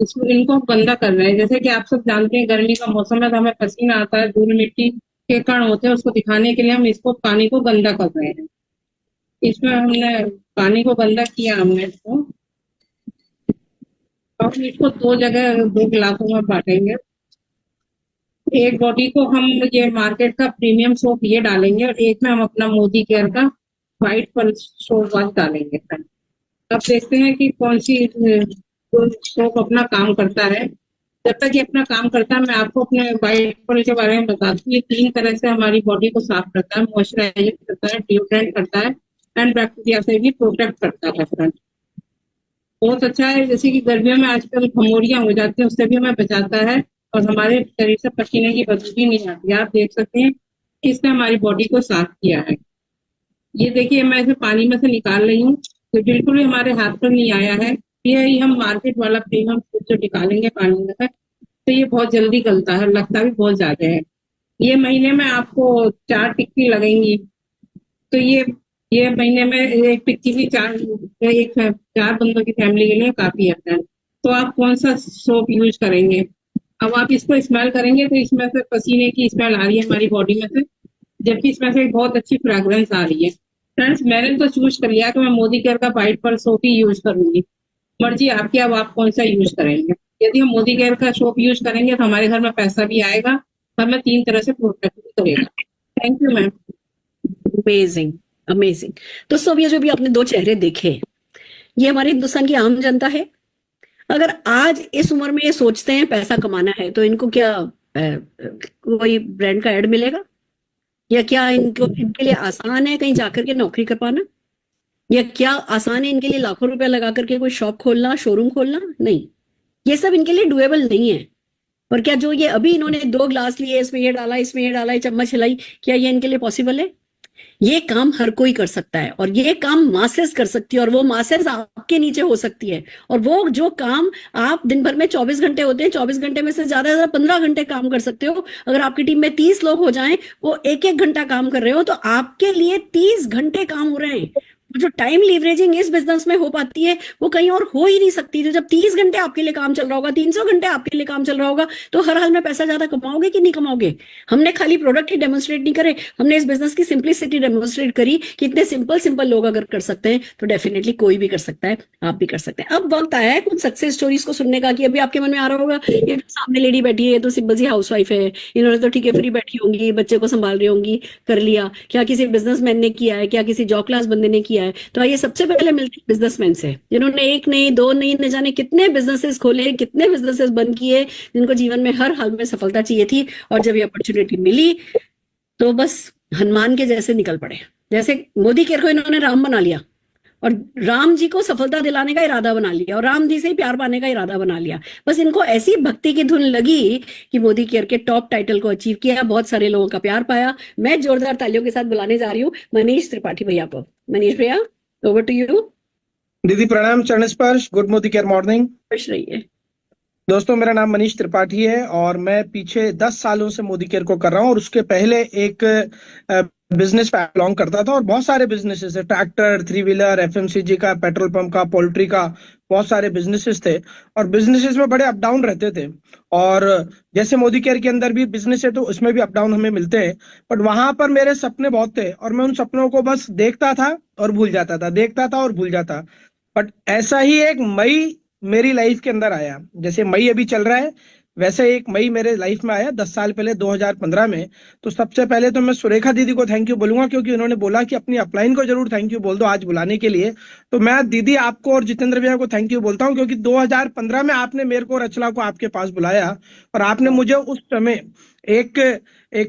इसमें इनको हम गंदा कर रहे हैं। जैसे कि आप सब जानते हैं गर्मी का मौसम है तो हमें पसीना आता है, धूल मिट्टी के कण होते हैं, उसको दिखाने के लिए हम इसको पानी को गंदा कर रहे हैं। इसमें हमने पानी को गंदा किया हमने इसको, और इसको 2 जगह 2 गिलासों में बांटेंगे। एक बॉडी को हम ये मार्केट का प्रीमियम सोप ये डालेंगे और एक में हम अपना मोदी केयर का व्हाइट पल्स सोप वॉश डालेंगे। अब देखते हैं कि कौन सी सोप अपना काम करता है। जब तक ये अपना काम करता है मैं आपको अपने व्हाइट पल्स के बारे में बताती हूँ। ये 3 तरह से हमारी बॉडी को साफ करता है, मॉइस्चराइज करता है, डिओड्रेंट करता है एंड बैक्टीरिया से भी प्रोटेक्ट करता है। फ्रेंड, बहुत अच्छा है। जैसे कि गर्मियों में आजकल खमोरियां हो जाती है, उससे भी हमें बचाता है और हमारे शरीर से पसीने की बदबू भी नहीं आती। आप देख सकते हैं इसने हमारी बॉडी को साफ किया है। ये देखिए, मैं इसे पानी में से निकाल रही हूँ तो बिल्कुल भी हमारे हाथ पर नहीं आया है। ये हम मार्केट वाला प्रीमियम जो निकालेंगे पानी में से तो ये बहुत जल्दी गलता है, लगता भी बहुत ज्यादा है। ये महीने में आपको 4 टिक्की लगेंगी, तो ये महीने में एक टिक्की भी 4 बंदों की फैमिली के लिए काफी है। तो आप कौन सा सोप यूज करेंगे? अब आप इसको स्मेल करेंगे तो इसमें से पसीने की स्मेल आ रही है हमारी बॉडी में से, जबकि इसमें से बहुत अच्छी फ्रेग्रेंस आ रही है। फ्रेंड्स, मैंने तो चूज कर लिया कि मैं मोदी केयर का व्हाइट पल्स सोप ही यूज करूंगी। मर्जी आपकी, अब आप कौन सा यूज करेंगे। यदि हम मोदी केयर का सोप यूज करेंगे तो हमारे घर में पैसा भी आएगा, हमें 3 तरह से प्रोटेक्ट भी करेगा। Thank you ma'am. Amazing, amazing. दोस्तों, ये जो भी आपने 2 चेहरे देखे, ये हमारे हिंदुस्तान की आम जनता है। अगर आज इस उम्र में ये सोचते हैं पैसा कमाना है तो इनको क्या कोई ब्रांड का एड मिलेगा? या क्या इनके लिए आसान है कहीं जाकर के नौकरी कर पाना? या क्या आसान है इनके लिए लाखों रुपया लगा करके कोई शॉप खोलना, शोरूम खोलना? नहीं, ये सब इनके लिए डुएबल नहीं है। पर क्या जो ये अभी इन्होंने 2 ग्लास लिए, इसमें ये डाला, इसमें ये डाला, ये चम्मच हिलाई, क्या ये इनके लिए पॉसिबल है? ये काम हर कोई कर सकता है और ये काम मासेस कर सकती है और वो मासेस आपके नीचे हो सकती है। और वो जो काम आप दिन भर में 24 घंटे होते हैं, 24 घंटे में से ज्यादा 15 घंटे काम कर सकते हो। अगर आपकी टीम में 30 लोग हो जाएं, वो 1-1 घंटा काम कर रहे हो, तो आपके लिए 30 घंटे काम हो रहे हैं। जो टाइम लीवरेजिंग इस बिजनेस में हो पाती है वो कहीं और हो ही नहीं सकती। तो जब 30 घंटे आपके लिए काम चल रहा होगा, 300 घंटे आपके लिए काम चल रहा होगा, तो हर हाल में पैसा ज्यादा कमाओगे कि नहीं कमाओगे? हमने खाली प्रोडक्ट ही डेमोन्स्ट्रेट नहीं करे, हमने इस बिजनेस की सिंपलिसिटी डेमोन्स्ट्रेट करी कि इतने सिंपल लोग अगर कर सकते हैं तो डेफिनेटली कोई भी कर सकता है, आप भी कर सकते हैं। अब वक्त आया है कुछ सक्सेस स्टोरीज को सुनने का। कि अभी आपके मन में आ रहा होगा, ये जो सामने लेडी बैठी है ये तो सिंपल सी हाउस वाइफ है, इन्होंने तो ठीक है फ्री बैठी होंगी, बच्चे को संभाल रही होंगी, कर लिया। क्या किसी बिजनेसमैन ने किया है? क्या किसी जॉब क्लास बंदे ने किया है? तो आइए सबसे पहले मिलते हैं बिजनेसमैन से, जिन्होंने 1 नहीं 2 नहीं न जाने कितने बिजनेसेस खोले, कितने बिजनेसेस बंद किए, जिनको जीवन में हर हाल में सफलता चाहिए थी। और जब ये अपॉर्चुनिटी मिली तो बस हनुमान के जैसे निकल पड़े। जैसे मोदी केयर को इन्होंने राम बना लिया, और राम जी को सफलता दिलाने का इरादा बना लिया और राम जी से ही प्यार पाने का इरादा बना लिया। बस इनको ऐसी भक्ति की धुन लगी कि मोदी केयर के टॉप टाइटल को अचीव किया, बहुत सारे लोगों का प्यार पाया। मैं जोरदार तालियों के साथ बुलाने जा रही हूँ मनीष त्रिपाठी भैया को। मनीष भैया, ओवर टू यू। दीदी प्रणाम, चरण स्पर्श, गुड मोदी केयर मॉर्निंग। खुश रहिए। दोस्तों, मेरा नाम मनीष त्रिपाठी है और मैं पीछे 10 सालों से मोदी केयर को कर रहा हूं और उसके पहले एक बिजनेस पे बिलोंग करता था और बहुत सारे बिजनेसेस है, ट्रैक्टर, 3 व्हीलर, एफएमसीजी का, पेट्रोल पंप का, पोल्ट्री का, बहुत सारे बिजनेसेस थे और बिजनेसेस में बड़े अप डाउन रहते थे। और जैसे मोदी केयर के अंदर भी बिजनेस है तो उसमें भी अप डाउन हमें मिलते हैं, बट वहां पर मेरे सपने बहुत थे और मैं उन सपनों को बस देखता था और भूल जाता था, देखता था और भूल जाता। बट ऐसा ही एक मई मेरी लाइफ के अंदर आया, जैसे मई अभी चल रहा है वैसे एक मई मेरे लाइफ में आया 10 साल पहले 2015 में। तो सबसे पहले तो मैं सुरेखा दीदी को थैंक यू बोलूंगा क्योंकि उन्होंने बोला कि अपनी अपलाइन को जरूर थैंक यू बोल दो आज बुलाने के लिए। तो मैं दीदी आपको और जितेंद्र भैया को थैंक यू बोलता हूं क्योंकि 2015 में आपने मेरे को, रचला को आपके पास बुलाया और आपने मुझे उस समय एक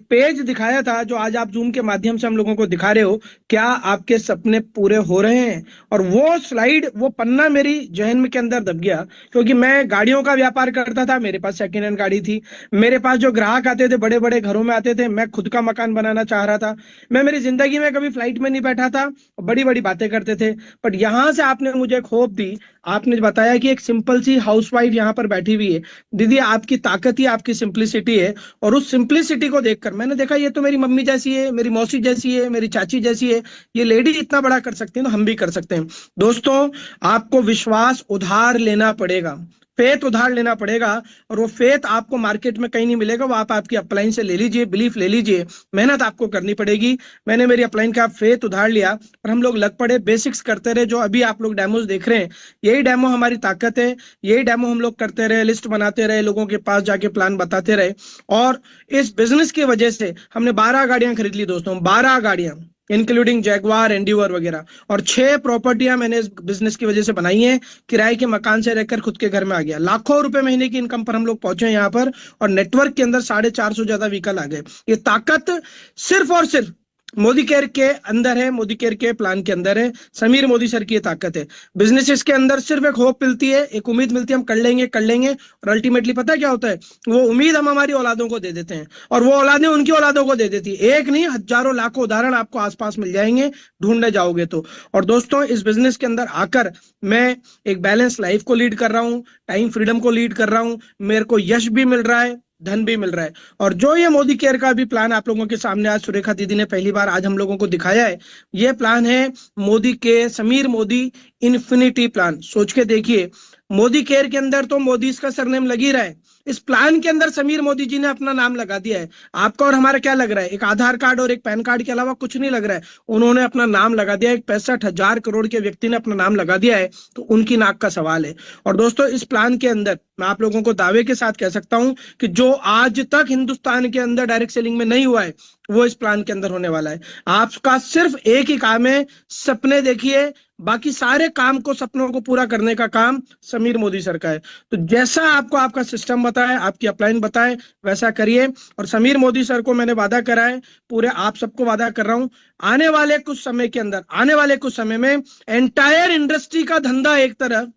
पेज दिखाया था जो आज आप जूम के माध्यम से हम लोगों को दिखा रहे हो। क्या आपके सपने पूरे हो रहे हैं? और वो स्लाइड, वो पन्ना मेरी जहन के अंदर दब गया क्योंकि मैं गाड़ियों का व्यापार करता था, मेरे पास सेकंड हैंड गाड़ी थी, मेरे पास जो ग्राहक आते थे बड़े बड़े घरों में आते थे, मैं खुद का मकान बनाना चाह रहा था, मैं मेरी जिंदगी में कभी फ्लाइट में नहीं बैठा था, बड़ी बड़ी बातें करते थे। बट यहाँ से आपने मुझे एक होप दी, आपने बताया कि एक सिंपल सी हाउसवाइफ यहाँ पर बैठी हुई है। दीदी आपकी ताकत ही आपकी सिंप्लिसिटी है और उस सिंप्लिसिटी को देखकर मैंने देखा ये तो मेरी मम्मी जैसी है, मेरी मौसी जैसी है, मेरी चाची जैसी है, ये लेडी इतना बड़ा कर सकती है तो हम भी कर सकते हैं। दोस्तों, आपको विश्वास उधार लेना पड़ेगा, फेथ उधार लेना पड़ेगा और वो फेथ आपको मार्केट में कहीं नहीं मिलेगा, वो आप आपकी अपलाइन से ले लीजिए, बिलीफ ले लीजिए, मेहनत आपको करनी पड़ेगी। मैंने मेरी अपलाइन का फेथ उधार लिया और हम लोग लग पड़े, बेसिक्स करते रहे। जो अभी आप लोग डेमोज देख रहे हैं यही डेमो हमारी ताकत है, यही डेमो हम लोग करते रहे, लिस्ट बनाते रहे, लोगों के पास जाके प्लान बताते रहे और इस बिजनेस की वजह से हमने 12 गाड़ियां खरीद ली दोस्तों, 12 गाड़ियां इंक्लूडिंग जैगवार, एंड्यूवर वगैरह, और 6 प्रॉपर्टियां मैंने इस बिजनेस की वजह से बनाई हैं। किराए के मकान से रहकर खुद के घर में आ गया, लाखों रुपए महीने की इनकम पर हम लोग पहुंचे यहाँ पर और नेटवर्क के अंदर 450 ज्यादा व्हीकल आ गए। ये ताकत सिर्फ और सिर्फ मोदी केयर के अंदर है, मोदी केयर के प्लान के अंदर है, समीर मोदी सर की ये ताकत है। बिजनेसेस के अंदर सिर्फ एक होप मिलती है, एक उम्मीद मिलती है, हम कर लेंगे और अल्टीमेटली पता है क्या होता है, वो उम्मीद हम हमारी औलादों को दे देते हैं और वो औलादें उनकी औलादों को दे देती है। एक नहीं, हजारों लाखों उदाहरण आपको आसपास मिल जाएंगे ढूंढने जाओगे तो। और दोस्तों, इस बिजनेस के अंदर आकर मैं एक बैलेंस लाइफ को लीड कर रहा हूँ, टाइम फ्रीडम को लीड कर रहा हूँ, मेरे को यश भी मिल रहा है, धन भी मिल रहा है। और जो ये मोदी केयर का भी प्लान आप लोगों के सामने आज सुरेखा दीदी ने पहली बार आज हम लोगों को दिखाया है, ये प्लान है मोदी के समीर मोदी इन्फिनिटी प्लान। सोच के देखिए, मोदी केयर के अंदर तो मोदी का सरनेम लग ही रहा है, इस प्लान के अंदर समीर मोदी जी ने अपना नाम लगा दिया है। आपका और हमारा क्या लग रहा है? एक आधार कार्ड और एक पैन कार्ड के अलावा कुछ नहीं लग रहा है, उन्होंने अपना नाम लगा दिया। एक 65,000 करोड़ के व्यक्ति ने अपना नाम लगा दिया है, तो उनकी नाक का सवाल है। और दोस्तों, इस प्लान के अंदर मैं आप लोगों को दावे के साथ कह सकता हूं कि जो आज तक हिंदुस्तान के अंदर डायरेक्ट सेलिंग में नहीं हुआ है वो इस प्लान के अंदर होने वाला है। आपका सिर्फ एक ही काम है, सपने देखिए, बाकी सारे काम को, सपनों को पूरा करने का काम समीर मोदी सर का है। तो जैसा आपको आपका सिस्टम बताए, आपकी अपलाइन बताए, वैसा करिए। और समीर मोदी सर को मैंने वादा करा है, पूरे आप सबको वादा कर रहा हूं, आने वाले कुछ समय के अंदर, आने वाले कुछ समय में एंटायर इंडस्ट्री का धंधा एक तरफ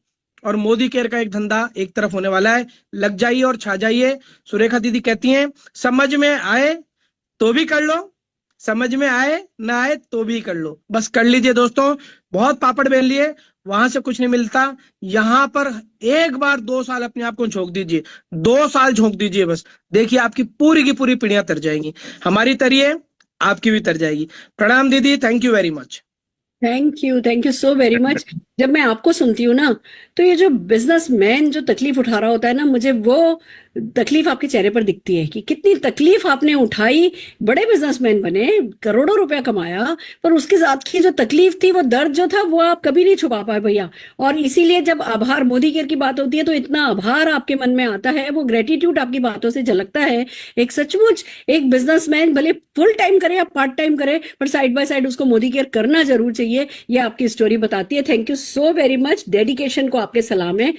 और मोदी केयर का एक धंधा एक तरफ होने वाला है। लग जाइए और छा जाइए। सुरेखा दीदी कहती हैं, समझ में आए तो भी कर लो, समझ में आए ना आए तो भी कर लो, बस कर लीजिए दोस्तों। बहुत पापड़ बेल लिए, वहां से कुछ नहीं मिलता। यहां पर एक बार 2 साल अपने आप को झोंक दीजिए, 2 साल झोंक दीजिए, बस देखिए आपकी पूरी की पूरी पीढ़ियां तर जाएंगी। हमारी तरिए, आपकी भी तर जाएगी। प्रणाम दीदी, thank you very much. Thank you so very much. जब मैं आपको सुनती हूँ ना, तो ये जो बिजनेसमैन जो तकलीफ उठा रहा होता है ना, मुझे वो तकलीफ आपके चेहरे पर दिखती है कि कितनी तकलीफ आपने उठाई, बड़े बिजनेसमैन बने, करोड़ों रुपया कमाया, पर उसके साथ की जो तकलीफ थी, वो दर्द जो था, वो आप कभी नहीं छुपा पाए भैया। और इसीलिए जब आभार, मोदी केयर की बात होती है तो इतना आभार आपके मन में आता है, वो ग्रेटिट्यूड आपकी बातों से झलकता है। एक सचमुच एक बिजनेसमैन भले फुल टाइम करे या पार्ट टाइम करे, पर साइड बाय साइड उसको मोदी केयर करना जरूर चाहिए। ये आपकी स्टोरी बताती है। Thank you so very much. Dedication को आपके सलाम है।